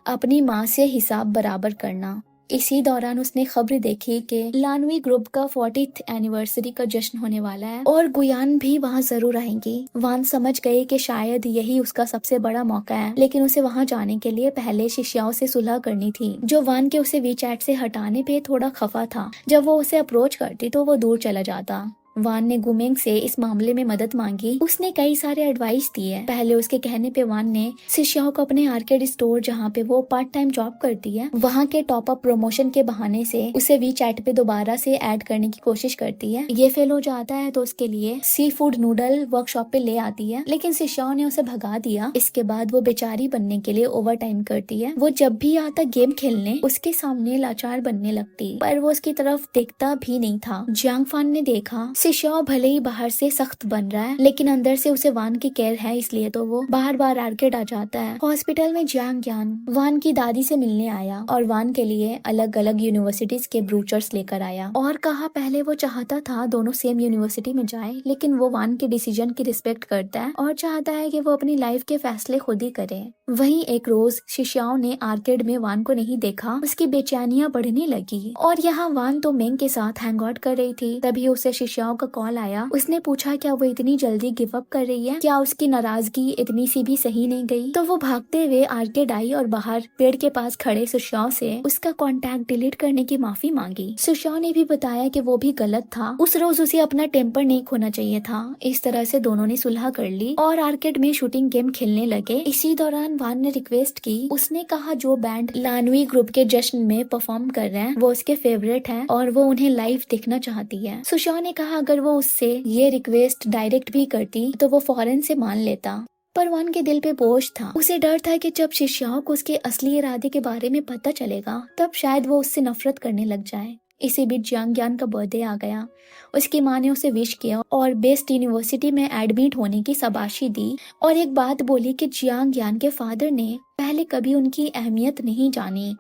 अपनी माँ से हिसाब बराबर करना। इसी दौरान उसने खबर देखी कि लानवी ग्रुप का 40th एनिवर्सरी का जश्न होने वाला है और गुयान भी वहाँ जरूर आएंगी। वान समझ गए कि शायद यही उसका सबसे बड़ा मौका है, लेकिन उसे वहाँ जाने के लिए पहले शिष्याओं से सुलह करनी थी, जो वान के उसे वीचैट से हटाने पे थोड़ा खफा था। जब वो उसे अप्रोच करती तो वो दूर चला जाता। वान ने गुमेंग से इस मामले में मदद मांगी। उसने कई सारे एडवाइस दिए। पहले उसके कहने पे वान ने शिष्याओं को अपने आर्केड स्टोर जहाँ पे वो पार्ट टाइम जॉब करती है वहाँ के टॉप अप प्रमोशन के बहाने से उसे वीचैट पे दोबारा से ऐड करने की कोशिश करती है। ये फेल हो जाता है तो उसके लिए सी फूड नूडल वर्कशॉप पे ले आती है, लेकिन शिष्याओं ने उसे भगा दिया। इसके बाद वो बेचारी बनने के लिए ओवर टाइम करती है। वो जब भी आता गेम खेलने उसके सामने लाचार बनने लगती, पर वो उसकी तरफ देखता भी नहीं था। जियांग फान ने देखा शिशाओ भले ही बाहर से सख्त बन रहा है लेकिन अंदर से उसे वान की केयर है, इसलिए तो वो बार बार आर्केड आ जाता है। हॉस्पिटल में जियांग यान वान की दादी से मिलने आया और वान के लिए अलग अलग यूनिवर्सिटीज के ब्रूचर्स लेकर आया और कहा पहले वो चाहता था दोनों सेम यूनिवर्सिटी में जाए, लेकिन वो वान के डिसीजन की रिस्पेक्ट करता है और चाहता है कि वो अपनी लाइफ के फैसले खुद ही करे। वहीं एक रोज शिष्याओं ने आर्केड में वान को नहीं देखा। उसकी बेचैनियां बढ़ने लगी और यहाँ वान तो मेंग के साथ हैंग आउट कर रही थी। तभी उसे शिष्याओं का कॉल आया। उसने पूछा क्या वो इतनी जल्दी गिव अप कर रही है, क्या उसकी नाराजगी इतनी सी भी सही नहीं गई। तो वो भागते हुए आर्केड आई और बाहर पेड़ के पास खड़े शिष्याओं से उसका कॉन्टैक्ट डिलीट करने की माफी मांगी। शिष्याओं ने भी बताया कि वो भी गलत था, उस रोज उसे अपना टेम्पर नहीं खोना चाहिए था। इस तरह से दोनों ने सुलह कर ली और आर्केड में शूटिंग गेम खेलने लगे। इसी दौरान वान ने रिक्वेस्ट की। उसने कहा जो बैंड लानवी ग्रुप के जश्न में परफॉर्म कर रहे हैं वो उसके फेवरेट है और वो उन्हें लाइव देखना चाहती है। सुशाओ ने कहा अगर वो उससे ये रिक्वेस्ट डायरेक्ट भी करती तो वो फौरन से मान लेता, पर वान के दिल पे बोझ था। उसे डर था कि जब शिष्याओं को उसके असली इरादे के बारे में पता चलेगा तब शायद वो उससे नफरत करने लग जाए। इसी बीच जियांग यान का बर्थडे आ गया। उसकी माँ ने उसे विश किया और बेस्ट यूनिवर्सिटी में एडमिट होने की शाबाशी दी और एक बात बोली कि जियांग यान के फादर ने पहले कभी उनकी अहमियत नहीं जानी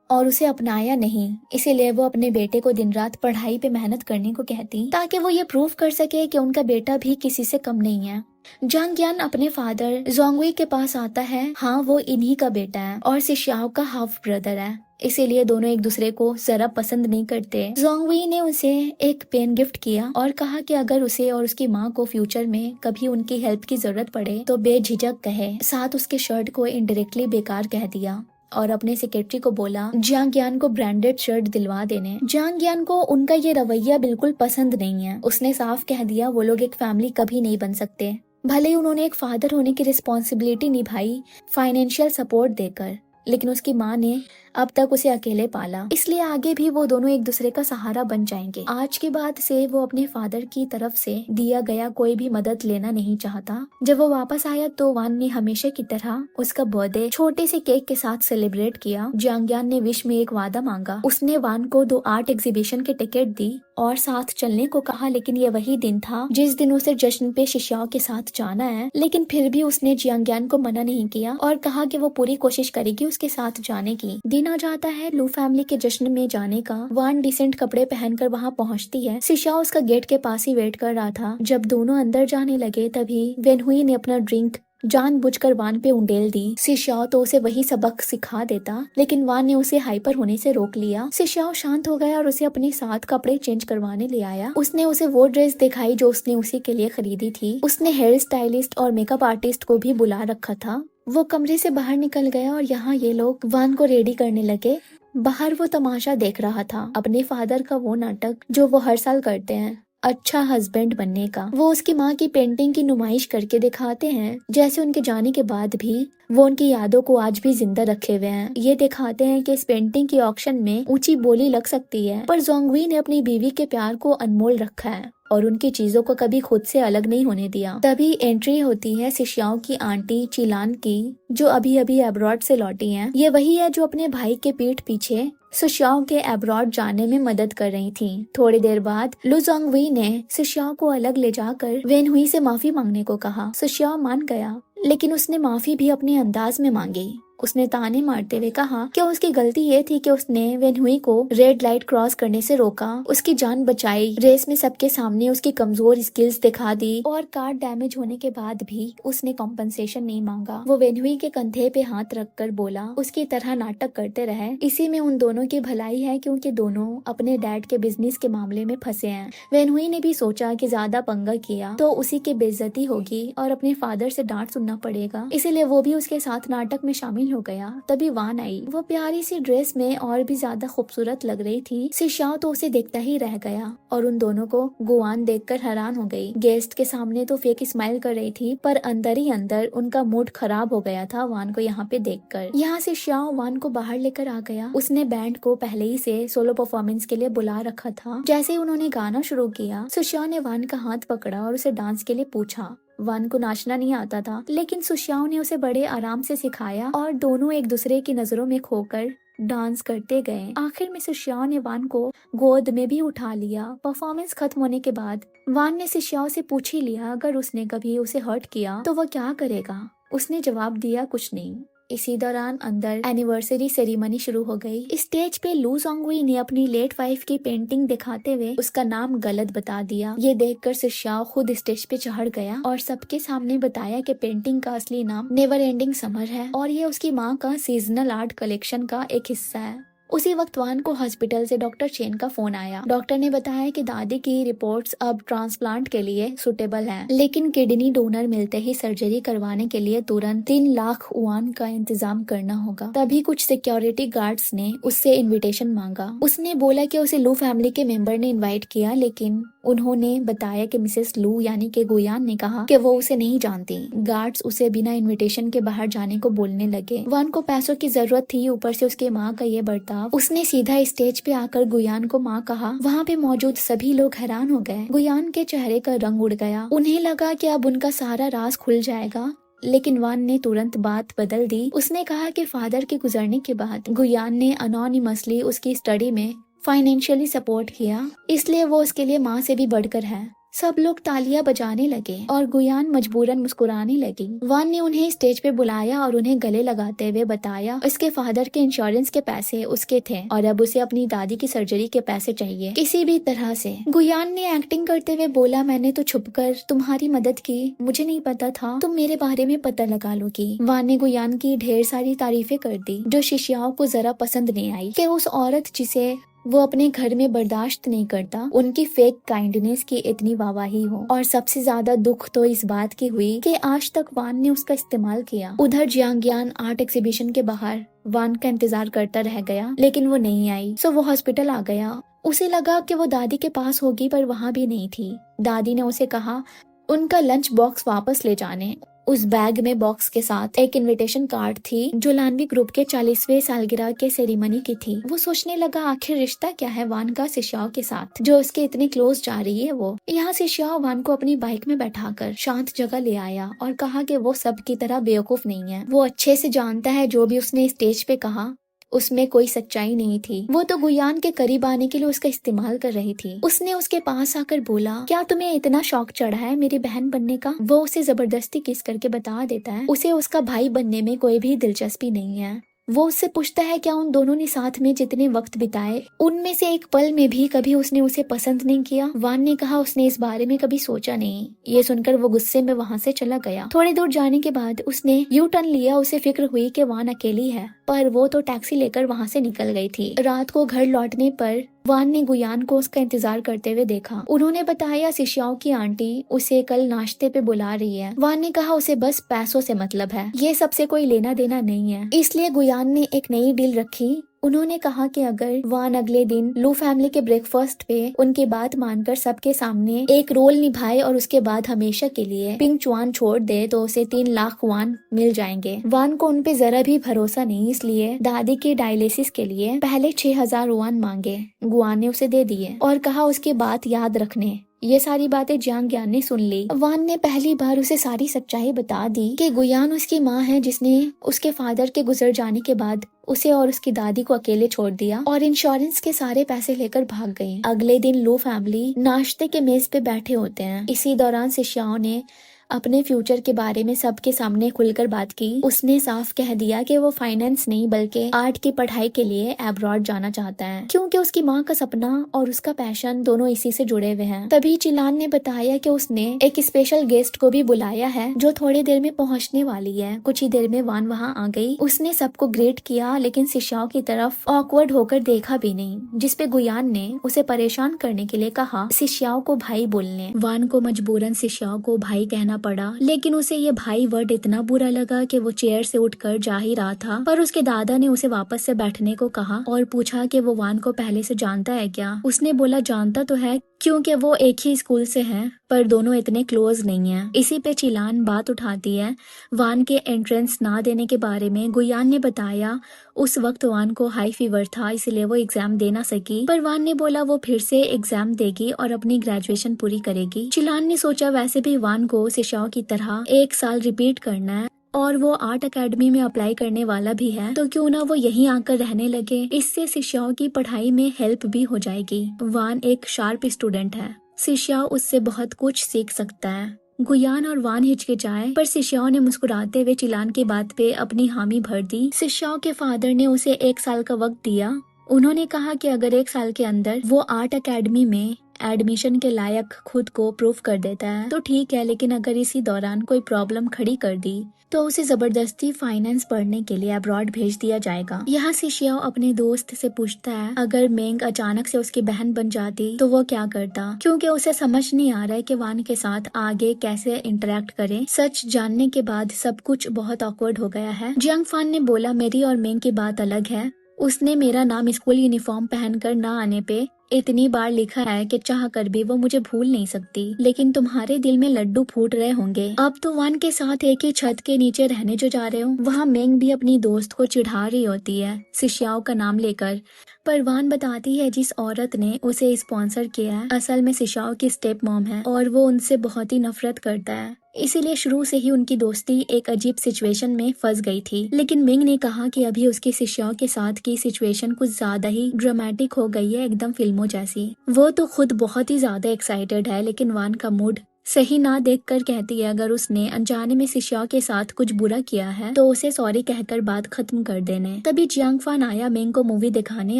और उसे अपनाया नहीं, इसीलिए वो अपने बेटे को दिन रात पढ़ाई पे मेहनत करने को कहती ताकि वो ये प्रूव कर सके कि उनका बेटा भी किसी से कम नहीं है। जियांग यान अपने फादर जोंगुई के पास आता है। हाँ, वो इन्हीं का बेटा है और शिष्याओं का हाफ ब्रदर है, इसीलिए दोनों एक दूसरे को जरा पसंद नहीं करते। जोंगुई ने उसे एक पेन गिफ्ट किया और कहा कि अगर उसे और उसकी माँ को फ्यूचर में कभी उनकी हेल्प की जरूरत पड़े तो बेझिझक कहे। साथ उसके शर्ट को इनडायरेक्टली बेकार कह दिया और अपने सेक्रेटरी को बोला जियांग यान को ब्रांडेड शर्ट दिलवा देने। जियांग यान को उनका ये रवैया बिल्कुल पसंद नहीं है। उसने साफ कह दिया वो लोग एक फैमिली कभी नहीं बन सकते। भले ही उन्होंने एक फादर होने की रिस्पॉन्सिबिलिटी निभाई फाइनेंशियल सपोर्ट देकर, लेकिन उसकी माँ ने अब तक उसे अकेले पाला, इसलिए आगे भी वो दोनों एक दूसरे का सहारा बन जाएंगे। आज के बाद से वो अपने फादर की तरफ से दिया गया कोई भी मदद लेना नहीं चाहता। जब वो वापस आया तो वान ने हमेशा की तरह उसका बर्थडे छोटे से केक के साथ सेलिब्रेट किया। जियांग यान ने विश में एक वादा मांगा। उसने वान को 2 आर्ट एग्जीबिशन के टिकट दी और साथ चलने को कहा, लेकिन ये वही दिन था जिस दिन उसे जश्न पे शिष्याओं के साथ जाना है। लेकिन फिर भी उसने जियांग यान को मना नहीं किया और कहा कि वो पूरी कोशिश करेगी उसके साथ जाने की। दिन आ जाता है लू फैमिली के जश्न में जाने का। वान डिसेंट कपड़े पहनकर वहाँ पहुँचती है। शिष्या उसका गेट के पास ही वेट कर रहा था। जब दोनों अंदर जाने लगे तभी वेनहुई ने अपना ड्रिंक जानबूझकर वान पे उंडेल दी। शिष्याओ तो उसे वही सबक सिखा देता, लेकिन वान ने उसे हाइपर होने से रोक लिया। शिष्याओ शांत हो गया और उसे अपने साथ कपड़े चेंज करवाने ले आया। उसने उसे वो ड्रेस दिखाई जो उसने उसी के लिए खरीदी थी। उसने हेयर स्टाइलिस्ट और मेकअप आर्टिस्ट को भी बुला रखा था। वो कमरे से बाहर निकल गया और यहाँ ये लोग वान को रेडी करने लगे। बाहर वो तमाशा देख रहा था, अपने फादर का वो नाटक जो वो हर साल करते हैं, अच्छा हस्बैंड बनने का। वो उसकी माँ की पेंटिंग की नुमाइश करके दिखाते हैं, जैसे उनके जाने के बाद भी वो उनकी यादों को आज भी जिंदा रखे हुए हैं। ये दिखाते हैं कि इस पेंटिंग की ऑक्शन में ऊंची बोली लग सकती है, पर जोंगवी ने अपनी बीवी के प्यार को अनमोल रखा है और उनकी चीजों को कभी खुद से अलग नहीं होने दिया। तभी एंट्री होती है शिष्याओं की आंटी चिलान की, जो अभी अभी अब्रॉड से लौटी हैं। ये वही है जो अपने भाई के पीठ पीछे शिष्याओं के अब्रॉड जाने में मदद कर रही थी। थोड़ी देर बाद लू जोंगवी ने शिष्याओं को अलग ले जाकर वेन हुई से माफी मांगने को कहा। शिष्याओ मान गया, लेकिन उसने माफी भी अपने अंदाज में मांगी। उसने ताने मारते हुए कहा कि उसकी गलती ये थी कि उसने वेन हुई को रेड लाइट क्रॉस करने से रोका, उसकी जान बचाई, रेस में सबके सामने उसकी कमजोर स्किल्स दिखा दी और कार डैमेज होने के बाद भी उसने कॉम्पनसेशन नहीं मांगा। वो वेन हुई के कंधे पे हाथ रखकर बोला, उसकी तरह नाटक करते रहे, इसी में उन दोनों की भलाई है, क्योंकि दोनों अपने डैड के बिजनेस के मामले में फंसे हैं। वेन हुई ने भी सोचा कि ज्यादा पंगा किया तो उसी की बेइज्जती होगी और अपने फादर से डांट सुनना पड़ेगा, इसीलिए वो भी उसके साथ नाटक में शामिल हो गया। तभी वान आई। वो प्यारी सी ड्रेस में और भी ज्यादा खूबसूरत लग रही थी। शिष्याओ तो उसे देखता ही रह गया और उन दोनों को गुआन देखकर हैरान हो गई। गेस्ट के सामने तो फेक स्माइल कर रही थी, पर अंदर ही अंदर उनका मूड खराब हो गया था वान को यहाँ पे देखकर। यहाँ से शियाओ वान को बाहर लेकर आ गया। उसने बैंड को पहले ही से सोलो परफॉर्मेंस के लिए बुला रखा था। जैसे ही उन्होंने गाना शुरू किया, शिष्याओ ने वान का हाथ पकड़ा और उसे डांस के लिए पूछा। वान को नाचना नहीं आता था, लेकिन सुशियाओ ने उसे बड़े आराम से सिखाया और दोनों एक दूसरे की नजरों में खोकर डांस करते गए। आखिर में सुशियाओ ने वान को गोद में भी उठा लिया। परफॉर्मेंस खत्म होने के बाद वान ने सुशियाओ से पूछ ही लिया अगर उसने कभी उसे हर्ट किया तो वह क्या करेगा। उसने जवाब दिया कुछ नहीं। इसी दौरान अंदर एनिवर्सरी सेरेमनी शुरू हो गई। स्टेज पे लू जोंगवी ने अपनी लेट वाइफ की पेंटिंग दिखाते हुए उसका नाम गलत बता दिया। ये देखकर शिष्याओ खुद स्टेज पे चढ़ गया और सबके सामने बताया कि पेंटिंग का असली नाम नेवर एंडिंग समर है और ये उसकी माँ का सीजनल आर्ट कलेक्शन का एक हिस्सा है। उसी वक्त वान को हॉस्पिटल से डॉक्टर चेन का फोन आया। डॉक्टर ने बताया कि दादी की रिपोर्ट्स अब ट्रांसप्लांट के लिए सुटेबल हैं, लेकिन किडनी डोनर मिलते ही सर्जरी करवाने के लिए तुरंत 3 लाख युआन का इंतजाम करना होगा। तभी कुछ सिक्योरिटी गार्ड्स ने उससे इनविटेशन मांगा। उसने बोला कि उसे लू फैमिली के मेंबर ने इनवाइट किया, लेकिन उन्होंने बताया कि मिसेस लू यानी कि गुयान ने कहा कि वो उसे नहीं जानती। गार्ड्स उसे बिना इनविटेशन के बाहर जाने को बोलने लगे। वान को पैसों की जरूरत थी, ऊपर से उसके माँ का ये बर्ताव। उसने सीधा स्टेज पे आकर गुयान को माँ कहा। वहाँ पे मौजूद सभी लोग हैरान हो गए। गुयान के चेहरे का रंग उड़ गया। उन्हें लगा कि अब उनका सारा राज खुल जाएगा, लेकिन वान ने तुरंत बात बदल दी। उसने कहा कि फादर के गुजरने के बाद गुयान ने अनोनिमसली उसकी स्टडी में फाइनेंशियली सपोर्ट किया, इसलिए वो उसके लिए माँ से भी बढ़कर है। सब लोग तालियां बजाने लगे और गुयान मजबूरन मुस्कुराने लगी। वान ने उन्हें स्टेज पे बुलाया और उन्हें गले लगाते हुए बताया उसके फादर के इंश्योरेंस के पैसे उसके थे और अब उसे अपनी दादी की सर्जरी के पैसे चाहिए किसी भी तरह से। गुयान ने एक्टिंग करते हुए बोला, मैंने तो छुपकर तुम्हारी मदद की, मुझे नहीं पता था तुम मेरे बारे में पता लगा लोगी। वान ने गुयान की ढेर सारी तारीफें कर दी, जो शिष्याओं को जरा पसंद नहीं आई कि उस औरत जिसे वो अपने घर में बर्दाश्त नहीं करता, उनकी फेक काइंडनेस की इतनी वाहवाही हो। और सबसे ज्यादा दुख तो इस बात की हुई कि आज तक वान ने उसका इस्तेमाल किया। उधर जियांगयान आर्ट एग्जीबिशन के बाहर वान का इंतजार करता रह गया, लेकिन वो नहीं आई। सो वो हॉस्पिटल आ गया। उसे लगा कि वो दादी के पास होगी, पर वहाँ भी नहीं थी। दादी ने उसे कहा उनका लंच बॉक्स वापस ले जाने। उस बैग में बॉक्स के साथ एक इनविटेशन कार्ड थी जो लानवी ग्रुप के 40वें सालगिरह के सेरेमनी की थी। वो सोचने लगा आखिर रिश्ता क्या है वान का शिष्याओं के साथ, जो उसके इतने क्लोज जा रही है। वो यहाँ शिष्याओ वान को अपनी बाइक में बैठाकर शांत जगह ले आया और कहा कि वो सब की तरह बेवकूफ नहीं है। वो अच्छे से जानता है जो भी उसने स्टेज पे कहा उसमें कोई सच्चाई नहीं थी। वो तो गुयान के करीब आने के लिए उसका इस्तेमाल कर रही थी। उसने उसके पास आकर बोला, क्या तुम्हें इतना शौक चढ़ा है मेरी बहन बनने का? वो उसे जबरदस्ती किस करके बता देता है उसे उसका भाई बनने में कोई भी दिलचस्पी नहीं है। वो उससे पूछता है क्या उन दोनों ने साथ में जितने वक्त बिताए उनमें से एक पल में भी कभी उसने उसे पसंद नहीं किया। वान ने कहा उसने इस बारे में कभी सोचा नहीं। ये सुनकर वो गुस्से में वहाँ से चला गया। थोड़ी दूर जाने के बाद उसने यू टर्न लिया। उसे फिक्र हुई कि वान अकेली है, पर वो तो टैक्सी लेकर वहाँ से निकल गई थी। रात को घर लौटने पर वान ने गुयान को उसका इंतजार करते हुए देखा। उन्होंने बताया सिशियाओ की आंटी उसे कल नाश्ते पे बुला रही है। वान ने कहा उसे बस पैसों से मतलब है, ये सबसे कोई लेना देना नहीं है। इसलिए गुयान ने एक नई डील रखी। उन्होंने कहा कि अगर वान अगले दिन लू फैमिली के ब्रेकफास्ट पे उनकी बात मानकर सबके सामने एक रोल निभाए और उसके बाद हमेशा के लिए पिंग चुआन छोड़ दे तो उसे 3 लाख वान मिल जाएंगे। वान को उन पे जरा भी भरोसा नहीं, इसलिए दादी की डायलिसिस के लिए पहले 6,000 वान मांगे। गुआन ने उसे दे दिए और कहा उसकी बात याद रखने। ये सारी बातें जियांग ज्ञान ने सुन ली। वान ने पहली बार उसे सारी सच्चाई बता दी कि गुयान उसकी माँ है जिसने उसके फादर के गुजर जाने के बाद उसे और उसकी दादी को अकेले छोड़ दिया और इंश्योरेंस के सारे पैसे लेकर भाग गई। अगले दिन लो फैमिली नाश्ते के मेज पे बैठे होते हैं। इसी दौरान शिष्याओं ने अपने फ्यूचर के बारे में सबके सामने खुलकर बात की। उसने साफ कह दिया कि वो फाइनेंस नहीं बल्कि आर्ट की पढ़ाई के लिए अब्रॉड जाना चाहता है, क्योंकि उसकी माँ का सपना और उसका पैशन दोनों इसी से जुड़े हुए हैं। तभी चिलान ने बताया कि उसने एक स्पेशल गेस्ट को भी बुलाया है जो थोड़ी देर में पहुंचने वाली है। कुछ ही देर में वान वहाँ आ गई। उसने सबको ग्रेट किया लेकिन शिष्याओं की तरफ ऑकवर्ड होकर देखा भी नहीं, जिसपे गुयान ने उसे परेशान करने के लिए कहा शिष्याओं को भाई बोलने। वान को मजबूरन शिष्याओं को भाई कहना पड़ा, लेकिन उसे ये भाई वर्ड इतना बुरा लगा कि वो चेयर से उठकर जा ही रहा था, पर उसके दादा ने उसे वापस से बैठने को कहा और पूछा कि वो वान को पहले से जानता है क्या। उसने बोला जानता तो है क्योंकि वो एक ही स्कूल से हैं, पर दोनों इतने क्लोज नहीं हैं। इसी पे चिलान बात उठाती है वान के एंट्रेंस ना देने के बारे में। गुयान ने बताया उस वक्त वान को हाई फीवर था इसलिए वो एग्जाम दे ना सकी, पर वान ने बोला वो फिर से एग्जाम देगी और अपनी ग्रेजुएशन पूरी करेगी। चिलान ने सोचा वैसे भी वान को शिक्षाओं की तरह 1 साल रिपीट करना है और वो आर्ट एकेडमी में अप्लाई करने वाला भी है, तो क्यों ना वो यहीं आकर रहने लगे। इससे शिष्याओं की पढ़ाई में हेल्प भी हो जाएगी। वान एक शार्प स्टूडेंट है, शिष्याओं उससे बहुत कुछ सीख सकता है। गुयान और वान हिचकिचाए, पर शिष्याओं ने मुस्कुराते हुए चिलान की बात पे अपनी हामी भर दी। शिष्याओं के फादर ने उसे 1 साल का वक्त दिया। उन्होंने कहा कि अगर 1 साल के अंदर वो आर्ट एकेडमी में एडमिशन के लायक खुद को प्रूव कर देता है तो ठीक है, लेकिन अगर इसी दौरान कोई प्रॉब्लम खड़ी कर दी तो उसे जबरदस्ती फाइनेंस पढ़ने के लिए अब्रॉड भेज दिया जाएगा। यहाँ से शियाओ अपने दोस्त से पूछता है अगर मेंग अचानक से उसकी बहन बन जाती तो वो क्या करता, क्योंकि उसे समझ नहीं आ रहा है कि वान के साथ आगे कैसे इंटरेक्ट करे। सच जानने के बाद सब कुछ बहुत ऑकवर्ड हो गया है। जियांग फान ने बोला मेरी और मेंग की बात अलग है। उसने मेरा नाम स्कूल यूनिफॉर्म पहनकर ना आने पे इतनी बार लिखा है कि चाह कर भी वो मुझे भूल नहीं सकती, लेकिन तुम्हारे दिल में लड्डू फूट रहे होंगे। अब तो वान के साथ एक ही छत के नीचे रहने जो जा रहे हो। वहाँ मेंग भी अपनी दोस्त को चिढ़ा रही होती है शिष्याओं का नाम लेकर, पर वान बताती है जिस औरत ने उसे स्पॉन्सर किया है असल में शिष्याओं की स्टेप मॉम है और वो उनसे बहुत ही नफरत करता है। इसीलिए शुरू से ही उनकी दोस्ती एक अजीब सिचुएशन में फंस गई थी। लेकिन मिंग ने कहा कि अभी उसकी शिष्याओं के साथ की सिचुएशन कुछ ज्यादा ही ड्रामेटिक हो गई है, एकदम फिल्मों जैसी। वो तो खुद बहुत ही ज्यादा एक्साइटेड है, लेकिन वान का मूड सही ना देखकर कहती है अगर उसने अनजाने में शिष्याओं के साथ कुछ बुरा किया है तो उसे सॉरी कहकर बात खत्म कर देने। तभी जियांग फान आया मिंग को मूवी दिखाने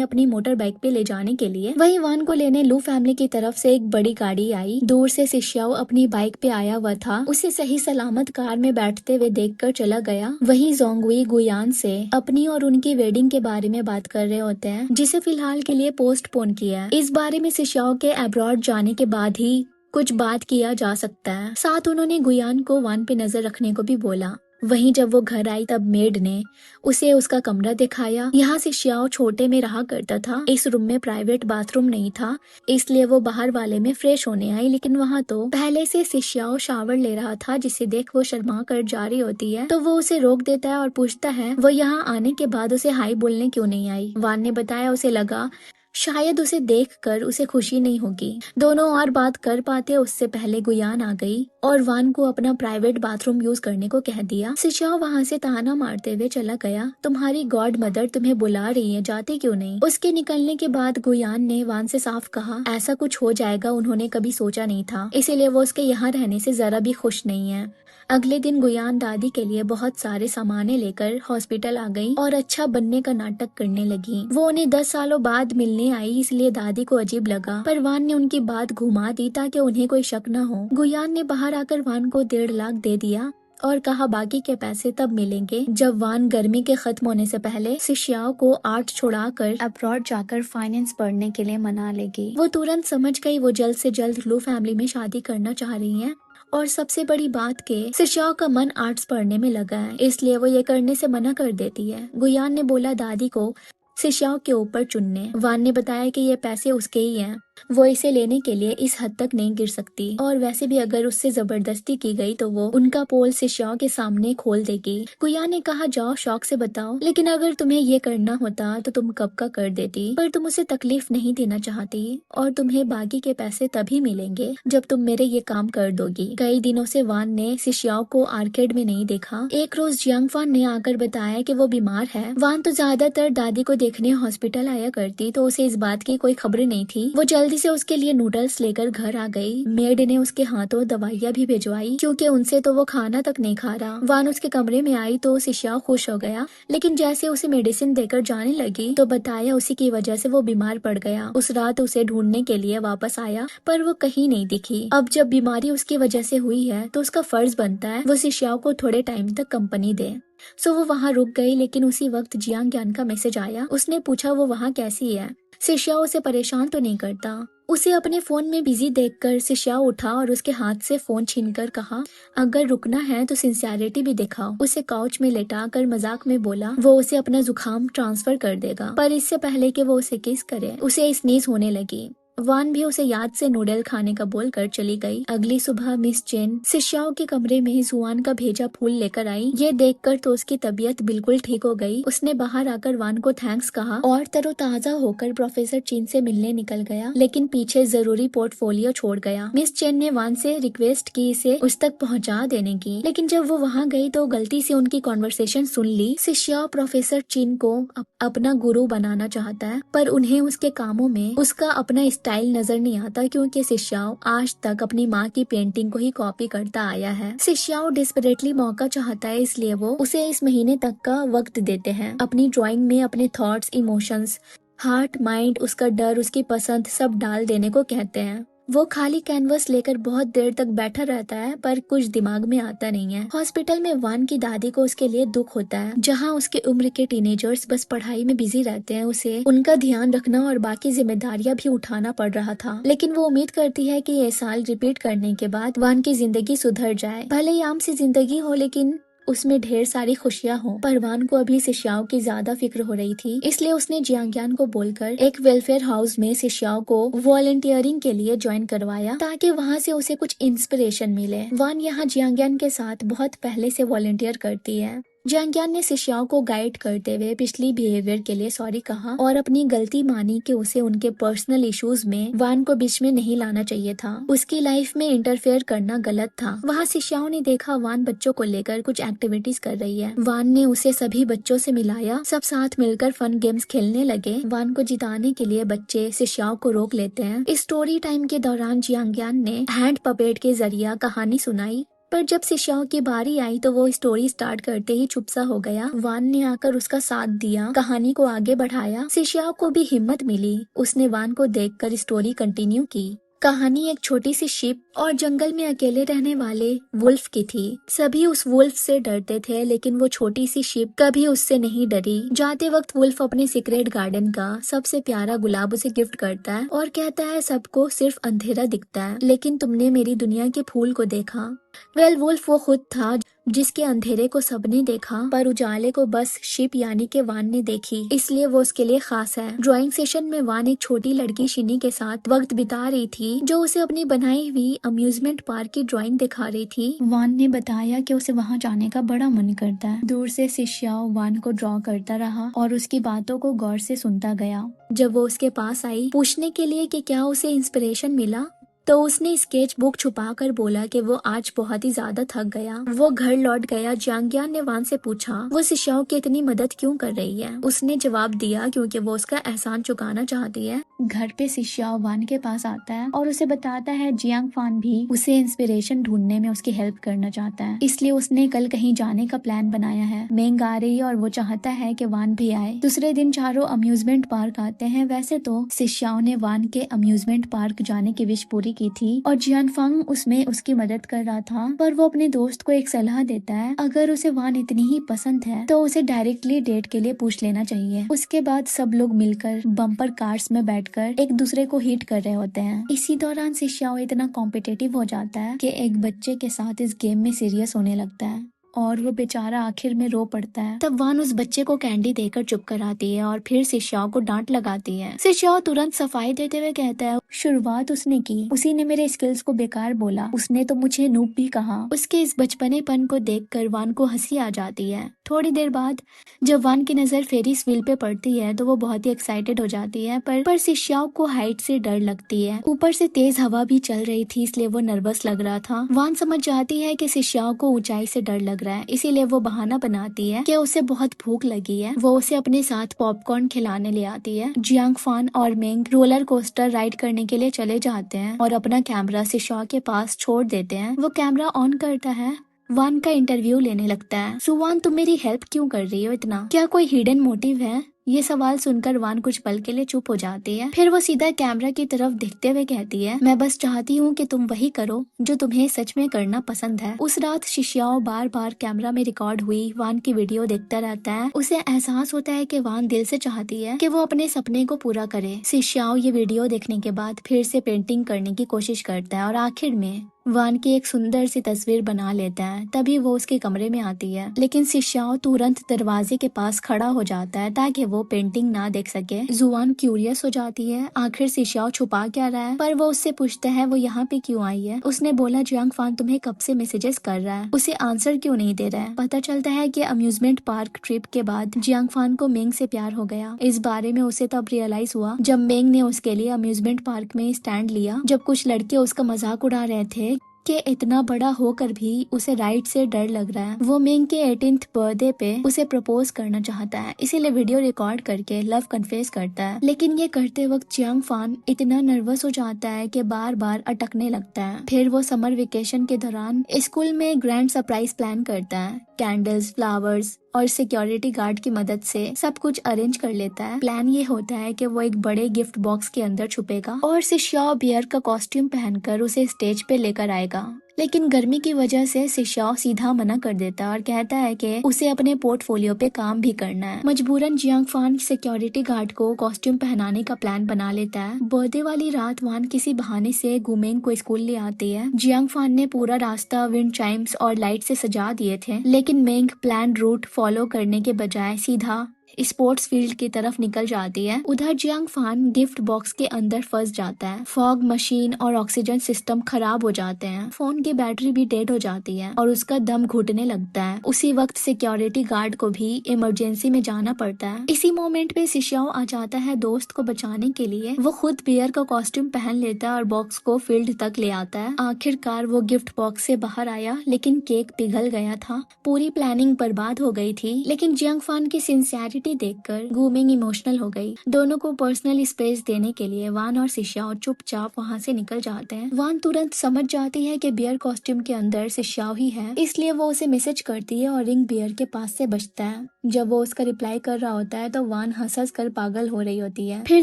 अपनी मोटर बाइक पे ले जाने के लिए। वहीं वान को लेने लू फैमिली की तरफ से एक बड़ी गाड़ी आई। दूर से शिष्याओं अपनी बाइक पे आया हुआ था, उसे सही सलामत कार में बैठते हुए देखकर चला गया। वहीं जोंगवी गुयान से अपनी और उनकी वेडिंग के बारे में बात कर रहे होते हैं, जिसे फिलहाल के लिए पोस्टपोन किया है। इस बारे में शिष्याओं के अब्रॉड जाने के बाद ही कुछ बात किया जा सकता है। साथ उन्होंने गुयान को वान पे नजर रखने को भी बोला। वहीं जब वो घर आई तब मेड ने उसे उसका कमरा दिखाया। यहाँ से शियाओ छोटे में रहा करता था। इस रूम में प्राइवेट बाथरूम नहीं था, इसलिए वो बाहर वाले में फ्रेश होने आई, लेकिन वहाँ तो पहले से शियाओ शावर ले रहा था, जिसे देख वो शर्मा कर जा रही होती है। तो वो उसे रोक देता है और पूछता है वो यहाँ आने के बाद उसे हाई बोलने क्यों नहीं आई। वान ने बताया उसे लगा शायद उसे देखकर उसे खुशी नहीं होगी। दोनों और बात कर पाते उससे पहले गुयान आ गई और वान को अपना प्राइवेट बाथरूम यूज करने को कह दिया। सिशाओ वहाँ से ताना मारते हुए चला गया। तुम्हारी गॉड मदर तुम्हें बुला रही है, जाते क्यों नहीं? उसके निकलने के बाद गुयान ने वान से साफ कहा ऐसा कुछ हो जाएगा उन्होंने कभी सोचा नहीं था, इसीलिए वो उसके यहाँ रहने से जरा भी खुश नहीं है। अगले दिन गुयान दादी के लिए बहुत सारे सामाने लेकर हॉस्पिटल आ गई और अच्छा बनने का नाटक करने लगी। वो उन्हें 10 सालों बाद मिलने आई, इसलिए दादी को अजीब लगा, पर वान ने उनकी बात घुमा दी ताकि उन्हें कोई शक न हो। गुयान ने बाहर आकर वान को 1.5 लाख दे दिया और कहा बाकी के पैसे तब मिलेंगे जब वान गर्मी के खत्म होने से पहले शिष्याओं को आर्ट छुड़ाकर अब्रॉड जाकर फाइनेंस पढ़ने के लिए मना लेगी। वो तुरंत समझ गई वो जल्द से जल्द लू फैमिली में शादी करना चाह रही है और सबसे बड़ी बात के शिष्याओं का मन आर्ट्स पढ़ने में लगा है, इसलिए वो ये करने से मना कर देती है। गुयान ने बोला दादी को शिष्याओं के ऊपर चुनने। वान ने बताया कि ये पैसे उसके ही हैं, वो इसे लेने के लिए इस हद तक नहीं गिर सकती और वैसे भी अगर उससे जबरदस्ती की गई तो वो उनका पोल शिष्याओं के सामने खोल देगी। गुया ने कहा जाओ शौक से बताओ, लेकिन अगर तुम्हें ये करना होता तो तुम कब का कर देती, पर तुम उसे तकलीफ नहीं देना चाहती और तुम्हें बाकी के पैसे तभी मिलेंगे जब तुम मेरे ये काम कर दोगी। कई दिनों से वान ने शिष्याओं को आर्केड में नहीं देखा। एक रोज जियांगफान ने आकर बताया कि वो बीमार है। वान तो ज्यादातर दादी को देखने हॉस्पिटल आया करती, तो उसे इस बात की कोई खबर नहीं थी। वो जल्दी से उसके लिए नूडल्स लेकर घर आ गई। मेड ने उसके हाथों दवाइयाँ भी भिजवाई क्योंकि उनसे तो वो खाना तक नहीं खा रहा। वान उसके कमरे में आई तो शिष्याओं खुश हो गया, लेकिन जैसे उसे मेडिसिन देकर जाने लगी तो बताया उसी की वजह से वो बीमार पड़ गया। उस रात उसे ढूंढने के लिए वापस आया पर वो कहीं नहीं दिखी। अब जब बीमारी उसकी वजह से हुई है तो उसका फर्ज बनता है वो शिष्याओं को थोड़े टाइम तक कंपनी दे। सो वो वहाँ रुक गई, लेकिन उसी वक्त जियांग ज्ञान का मैसेज आया। उसने पूछा वो वहाँ कैसी है। शिष्याओं उसे परेशान तो नहीं करता। उसे अपने फोन में बिजी देखकर शिष्याओ उठा और उसके हाथ से फोन छीनकर कहा अगर रुकना है तो सिंसियरिटी भी दिखाओ। उसे काउच में लेटाकर मजाक में बोला वो उसे अपना जुकाम ट्रांसफर कर देगा, पर इससे पहले कि वो उसे किस करे उसे स्नीज होने लगी। वान भी उसे याद से नूडल खाने का बोलकर चली गई। अगली सुबह मिस चेन शिष्याओं के कमरे में जुआन का भेजा फूल लेकर आई। ये देखकर तो उसकी तबीयत बिल्कुल ठीक हो गई। उसने बाहर आकर वान को थैंक्स कहा और तरोताजा होकर प्रोफेसर चीन से मिलने निकल गया, लेकिन पीछे जरूरी पोर्टफोलियो छोड़ गया। मिस चेन ने वान से रिक्वेस्ट की इसे उस तक पहुँचा देने की, लेकिन जब वो वहाँ गई तो गलती से उनकी कॉन्वर्सेशन सुन ली। शिष्याओं प्रोफेसर चीन को अपना गुरु बनाना चाहता है, पर उन्हें उसके कामों में उसका अपना स्टाइल नजर नहीं आता क्योंकि शिष्याओ आज तक अपनी माँ की पेंटिंग को ही कॉपी करता आया है। शिष्याओ डिस्परेटली मौका चाहता है, इसलिए वो उसे इस महीने तक का वक्त देते हैं अपनी ड्राइंग में अपने थॉट्स, इमोशंस, हार्ट, माइंड, उसका डर, उसकी पसंद सब डाल देने को कहते हैं। वो खाली कैनवस लेकर बहुत देर तक बैठा रहता है पर कुछ दिमाग में आता नहीं है। हॉस्पिटल में वान की दादी को उसके लिए दुख होता है। जहाँ उसके उम्र के टीनेजर्स बस पढ़ाई में बिजी रहते हैं, उसे उनका ध्यान रखना और बाकी जिम्मेदारियां भी उठाना पड़ रहा था। लेकिन वो उम्मीद करती है कि ये साल रिपीट करने के बाद वान की जिंदगी सुधर जाए। भले ही आम सी जिंदगी हो लेकिन उसमें ढेर सारी खुशियां हो। परवान को अभी शिष्याओं की ज्यादा फिक्र हो रही थी, इसलिए उसने जियांग्यान को बोलकर एक वेलफेयर हाउस में शिष्याओं को वॉलंटियरिंग के लिए ज्वाइन करवाया ताकि वहां से उसे कुछ इंस्पिरेशन मिले। वान यहाँ जियांग्यान के साथ बहुत पहले से वॉलंटियर करती है। जियांग्यान ने शिष्याओं को गाइड करते हुए पिछली बिहेवियर के लिए सॉरी कहा और अपनी गलती मानी कि उसे उनके पर्सनल इश्यूज में वान को बीच में नहीं लाना चाहिए था। उसकी लाइफ में इंटरफेयर करना गलत था। वहाँ शिष्याओं ने देखा वान बच्चों को लेकर कुछ एक्टिविटीज कर रही है। वान ने उसे सभी बच्चों से मिलाया, सब साथ मिलकर फन गेम्स खेलने लगे। वान को जिताने के लिए बच्चे शिष्याओं को रोक लेते हैं। इस स्टोरी टाइम के दौरान जियांग्यान ने हैंड पपेट के जरिए कहानी सुनाई, पर जब शिष्याओं की बारी आई तो वो स्टोरी स्टार्ट करते ही चुप सा हो गया। वान ने आकर उसका साथ दिया, कहानी को आगे बढ़ाया। शिष्याओं को भी हिम्मत मिली, उसने वान को देखकर स्टोरी कंटिन्यू की। कहानी एक छोटी सी शिप और जंगल में अकेले रहने वाले वुल्फ की थी। सभी उस वुल्फ से डरते थे, लेकिन वो छोटी सी शिप कभी उससे नहीं डरी। जाते वक्त वुल्फ अपने सीक्रेट गार्डन का सबसे प्यारा गुलाब उसे गिफ्ट करता है और कहता है सबको सिर्फ अंधेरा दिखता है, लेकिन तुमने मेरी दुनिया के फूल को देखा। वुल्फ वो खुद था जिसके अंधेरे को सबने देखा पर उजाले को बस शिप यानी के वान ने देखी, इसलिए वो उसके लिए खास है। ड्राइंग सेशन में वान एक छोटी लड़की शिनी के साथ वक्त बिता रही थी, जो उसे अपनी बनाई हुई अम्यूजमेंट पार्क की ड्राइंग दिखा रही थी। वान ने बताया कि उसे वहाँ जाने का बड़ा मन करता है। दूर से शिष्याओ वान को ड्रॉ करता रहा और उसकी बातों को गौर से सुनता गया। जब वो उसके पास आई पूछने के लिए कि क्या उसे इंस्पिरेशन मिला, तो उसने स्केच बुक छुपाकर बोला कि वो आज बहुत ही ज्यादा थक गया। वो घर लौट गया। जियांग्यान ने वान से पूछा वो शिष्याओं की इतनी मदद क्यों कर रही है। उसने जवाब दिया क्योंकि वो उसका एहसान चुकाना चाहती है। घर पे शिष्याओ वान के पास आता है और उसे बताता है जियांग फान भी उसे इंस्पिरेशन ढूंढने में उसकी हेल्प करना चाहता है, इसलिए उसने कल कहीं जाने का प्लान बनाया है। मेंग आ रही है और वो चाहता है कि वान भी आए। दूसरे दिन चारों अम्यूजमेंट पार्क आते हैं। वैसे तो शिष्याओं ने वान के अम्यूजमेंट पार्क जाने की विश पूरी की थी और जियानफांग उसमें उसकी मदद कर रहा था, पर वो अपने दोस्त को एक सलाह देता है, अगर उसे वान इतनी ही पसंद है तो उसे डायरेक्टली डेट के लिए पूछ लेना चाहिए। उसके बाद सब लोग मिलकर बम्पर कार्स में बैठकर एक दूसरे को हिट कर रहे होते हैं। इसी दौरान शिष्याओ इतना कॉम्पिटिटिव हो जाता है कि एक बच्चे के साथ इस गेम में सीरियस होने लगता है और वो बेचारा आखिर में रो पड़ता है। तब वान उस बच्चे को कैंडी देकर चुप कराती है और फिर शिष्याओं को डांट लगाती है। शिष्याओ तुरंत सफाई देते हुए कहता है शुरुआत उसने की, उसी ने मेरे स्किल्स को बेकार बोला, उसने तो मुझे नूब भी कहा। उसके इस बचपनेपन को देखकर वान को हंसी आ जाती है। थोड़ी देर बाद जब वान की नजर फेरिस व्हील पे पड़ती है तो वो बहुत ही एक्साइटेड हो जाती है, पर शिष्याओं को हाइट से डर लगती है। ऊपर से तेज हवा भी चल रही थी, इसलिए वो नर्वस लग रहा था। वान समझ जाती है कि शिष्याओं को ऊंचाई से डर लग रहा है, इसीलिए वो बहाना बनाती है कि उसे बहुत भूख लगी है। वो उसे अपने साथ पॉपकॉर्न खिलाने ले आती है। जियांग फान और मेंग रोलर कोस्टर राइड करने के लिए चले जाते हैं और अपना कैमरा शिष्याओं के पास छोड़ देते हैं। वो कैमरा ऑन करता है, वान का इंटरव्यू लेने लगता है। सुवान तुम मेरी हेल्प क्यों कर रही हो इतना, क्या कोई हिडन मोटिव है। ये सवाल सुनकर वान कुछ पल के लिए चुप हो जाती है। फिर वो सीधा कैमरा की तरफ देखते हुए कहती है मैं बस चाहती हूँ कि तुम वही करो जो तुम्हें सच में करना पसंद है। उस रात शिष्याओ बार बार कैमरा में रिकॉर्ड हुई वान की वीडियो देखता रहता है। उसे एहसास होता है कि वान दिल से चाहती है कि वो अपने सपने को पूरा करे। शिष्याओ ये वीडियो देखने के बाद फिर से पेंटिंग करने की कोशिश करता है और आखिर में वान की एक सुंदर सी तस्वीर बना लेता है। तभी वो उसके कमरे में आती है, लेकिन शिष्याओ तुरंत दरवाजे के पास खड़ा हो जाता है ताकि वो पेंटिंग ना देख सके। जुआन क्यूरियस हो जाती है आखिर शिष्याओ छुपा क्या रहा है, पर वो उससे पूछता है वो यहाँ पे क्यों आई है। उसने बोला जियांग फान तुम्हें कब से मैसेजेस कर रहा है, उसे आंसर क्यों नहीं दे रहा है। पता चलता है कि अम्यूजमेंट पार्क ट्रिप के बाद जियांग फान को मेंग से प्यार हो गया। इस बारे में उसे तब रियलाइज हुआ जब मेंग ने उसके लिए अम्यूजमेंट पार्क में स्टैंड लिया, जब कुछ लड़के उसका मजाक उड़ा रहे थे कि इतना बड़ा होकर भी उसे राइड से डर लग रहा है। वो मेंग के 18th बर्थडे पे उसे प्रपोज करना चाहता है, इसीलिए वीडियो रिकॉर्ड करके लव कन्फेस करता है। लेकिन ये करते वक्त जियांग फान इतना नर्वस हो जाता है कि बार बार अटकने लगता है। फिर वो समर वेकेशन के दौरान स्कूल में ग्रैंड सरप्राइज प्लान करता है। कैंडल्स, फ्लावर्स और सिक्योरिटी गार्ड की मदद से सब कुछ अरेंज कर लेता है। प्लान ये होता है कि वो एक बड़े गिफ्ट बॉक्स के अंदर छुपेगा और शिष्याओ बियर का कॉस्ट्यूम पहनकर उसे स्टेज पे लेकर आएगा। लेकिन गर्मी की वजह से शिष्याओ सीधा मना कर देता है और कहता है कि उसे अपने पोर्टफोलियो पे काम भी करना है। मजबूरन जियांग फान सिक्योरिटी गार्ड को कॉस्ट्यूम पहनाने का प्लान बना लेता है। बर्थडे वाली रात वान किसी बहाने से गुमेंग को स्कूल ले आती है। जियांग फान ने पूरा रास्ता विंड चाइम्स और लाइट से सजा दिए थे, लेकिन मेंग प्लान रूट फॉलो करने के बजाय सीधा स्पोर्ट्स फील्ड की तरफ निकल जाती है। उधर जियांग फान गिफ्ट बॉक्स के अंदर फंस जाता है। फॉग मशीन और ऑक्सीजन सिस्टम खराब हो जाते हैं। फोन की बैटरी भी डेड हो जाती है और उसका दम घुटने लगता है। उसी वक्त सिक्योरिटी गार्ड को भी इमरजेंसी में जाना पड़ता है। इसी मोमेंट पे शिष्याओ आ जाता है दोस्त को बचाने के लिए। वो खुद बियर का कॉस्ट्यूम पहन लेता है और बॉक्स को फील्ड तक ले आता है। आखिरकार वो गिफ्ट बॉक्स से बाहर आया, लेकिन केक पिघल गया था। पूरी प्लानिंग बर्बाद हो गई थी। लेकिन जियांग फान की सिंसियरिटी देखकर गुमेंग इमोशनल हो गई। दोनों को पर्सनल स्पेस देने के लिए वान और शिष्याओ चुपचाप वहाँ से निकल जाते हैं। वान तुरंत समझ जाती है कि बियर कॉस्ट्यूम के अंदर शिष्याओ ही है, इसलिए वो उसे मैसेज करती है और रिंग बियर के पास से बचता है। जब वो उसका रिप्लाई कर रहा होता है तो वान हंस कर पागल हो रही होती है। फिर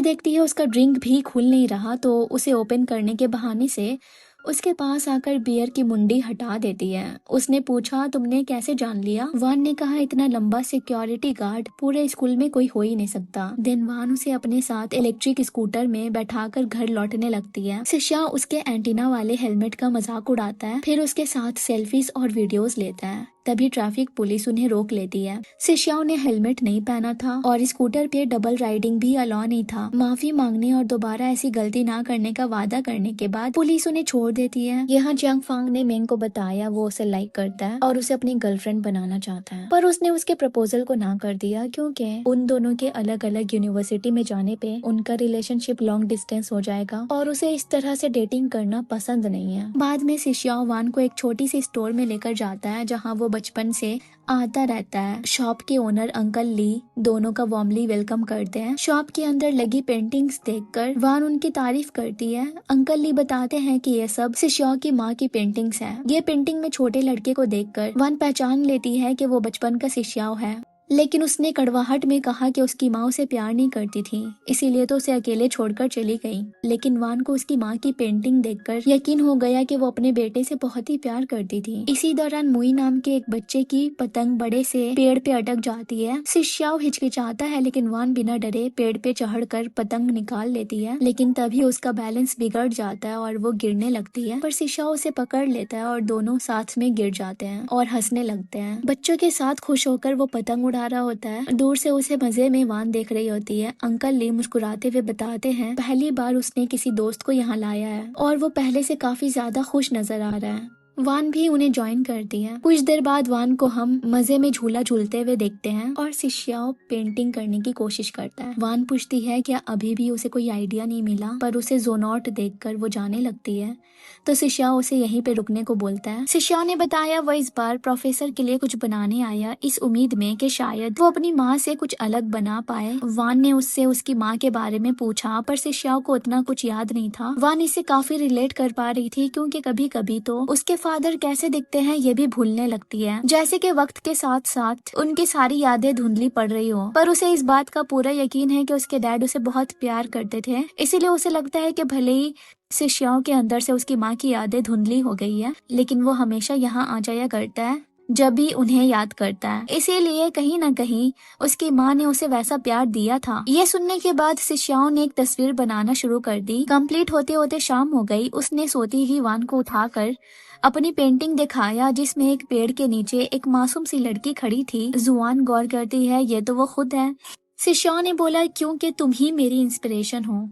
देखती है उसका ड्रिंक भी खुल नहीं रहा, तो उसे ओपन करने के बहाने से उसके पास आकर बियर की मुंडी हटा देती है। उसने पूछा तुमने कैसे जान लिया। वान ने कहा इतना लंबा सिक्योरिटी गार्ड पूरे स्कूल में कोई हो ही नहीं सकता। देन वान उसे अपने साथ इलेक्ट्रिक स्कूटर में बैठाकर घर लौटने लगती है। शिष्या उसके एंटीना वाले हेलमेट का मजाक उड़ाता है, फिर उसके साथ सेल्फीज और वीडियोस लेता है। तभी ट्रैफिक पुलिस उन्हें रोक लेती है। शिष्याओं ने हेलमेट नहीं पहना था और स्कूटर पे डबल राइडिंग भी अलाउ नहीं था। माफी मांगने और दोबारा ऐसी गलती ना करने का वादा करने के बाद पुलिस उन्हें छोड़ देती है। यहाँ जियांग फांग ने मेंग को बताया वो उसे लाइक करता है और उसे अपनी गर्लफ्रेंड बनाना चाहता है, पर उसने उसके प्रपोजल को ना कर दिया क्योंकि उन दोनों के अलग अलग यूनिवर्सिटी में जाने पे उनका रिलेशनशिप लॉन्ग डिस्टेंस हो जाएगा और उसे इस तरह से डेटिंग करना पसंद नहीं है। बाद में शिष्याओ वान को एक छोटी सी स्टोर में लेकर जाता है जहाँ वो बचपन से आता रहता है। शॉप के ओनर अंकल ली दोनों का वार्मली वेलकम करते हैं। शॉप के अंदर लगी पेंटिंग्स देखकर वान उनकी तारीफ करती है। अंकल ली बताते हैं कि ये सब शिष्याओ की माँ की पेंटिंग्स है। ये पेंटिंग में छोटे लड़के को देखकर वान पहचान लेती है कि वो बचपन का शिष्याओ है, लेकिन उसने कड़वाहट में कहा कि उसकी माँ उसे प्यार नहीं करती थी, इसीलिए तो उसे अकेले छोड़कर चली गई। लेकिन वान को उसकी माँ की पेंटिंग देखकर यकीन हो गया कि वो अपने बेटे से बहुत ही प्यार करती थी। इसी दौरान मुई नाम के एक बच्चे की पतंग बड़े से पेड़ पे अटक जाती है। शिष्याओ हिचकिचाता है लेकिन वान बिना डरे पेड़ पे चढ़कर पतंग निकाल लेती है, लेकिन तभी उसका बैलेंस बिगड़ जाता है और वो गिरने लगती है। पर शिष्याओ उसे पकड़ लेता है और दोनों साथ में गिर जाते हैं और हंसने लगते हैं। बच्चों के साथ खुश होकर वो पतंग उड़ा रहा होता है। दूर से उसे मजे में वान देख रही होती है। अंकल ली मुस्कुराते हुए बताते हैं पहली बार उसने किसी दोस्त को यहाँ लाया है और वो पहले से काफी ज्यादा खुश नजर आ रहा है। वान भी उन्हें ज्वाइन करती है। कुछ देर बाद वान को हम मजे में झूला झूलते हुए देखते हैं और शिष्याओ पेंटिंग करने की कोशिश करता है। वान पूछती है क्या अभी भी उसे कोई आइडिया नहीं मिला, पर उसे जोनॉट देखकर वो जाने लगती है, तो शिष्याओ उसे यहीं पे रुकने को बोलता है। शिष्याओ ने बताया वो इस बार प्रोफेसर के लिए कुछ बनाने आया, इस उम्मीद में कि शायद वो अपनी माँ से कुछ अलग बना पाए। वान ने उससे उसकी माँ के बारे में पूछा, पर शिष्याओ को उतना कुछ याद नहीं था। वान इससे काफी रिलेट कर पा रही थी क्योंकि कभी कभी तो उसके फादर कैसे दिखते हैं ये भी भूलने लगती है, जैसे कि वक्त के साथ साथ उनकी सारी यादें धुंधली पड़ रही हो। पर उसे इस बात का पूरा यकीन है कि उसके डैड उसे बहुत प्यार करते थे, इसीलिए उसे लगता है कि भले ही शिष्याओं के अंदर से उसकी माँ की यादें धुंधली हो गई है, लेकिन वो हमेशा यहाँ आ जाया करता है जब भी उन्हें याद करता है। इसीलिए कहीं ना कहीं उसकी माँ ने उसे वैसा प्यार दिया था। ये सुनने के बाद शिष्याओं ने एक तस्वीर बनाना शुरू कर दी। कंप्लीट होते होते शाम हो गई। उसने सोती ही वान को उठाकर अपनी पेंटिंग दिखाया जिसमें एक पेड़ के नीचे एक मासूम सी लड़की खड़ी थी। जुआन गौर करती है ये तो वो खुद है। शिष्याओं ने बोला क्योंकि तुम ही मेरी इंस्पिरेशन हो।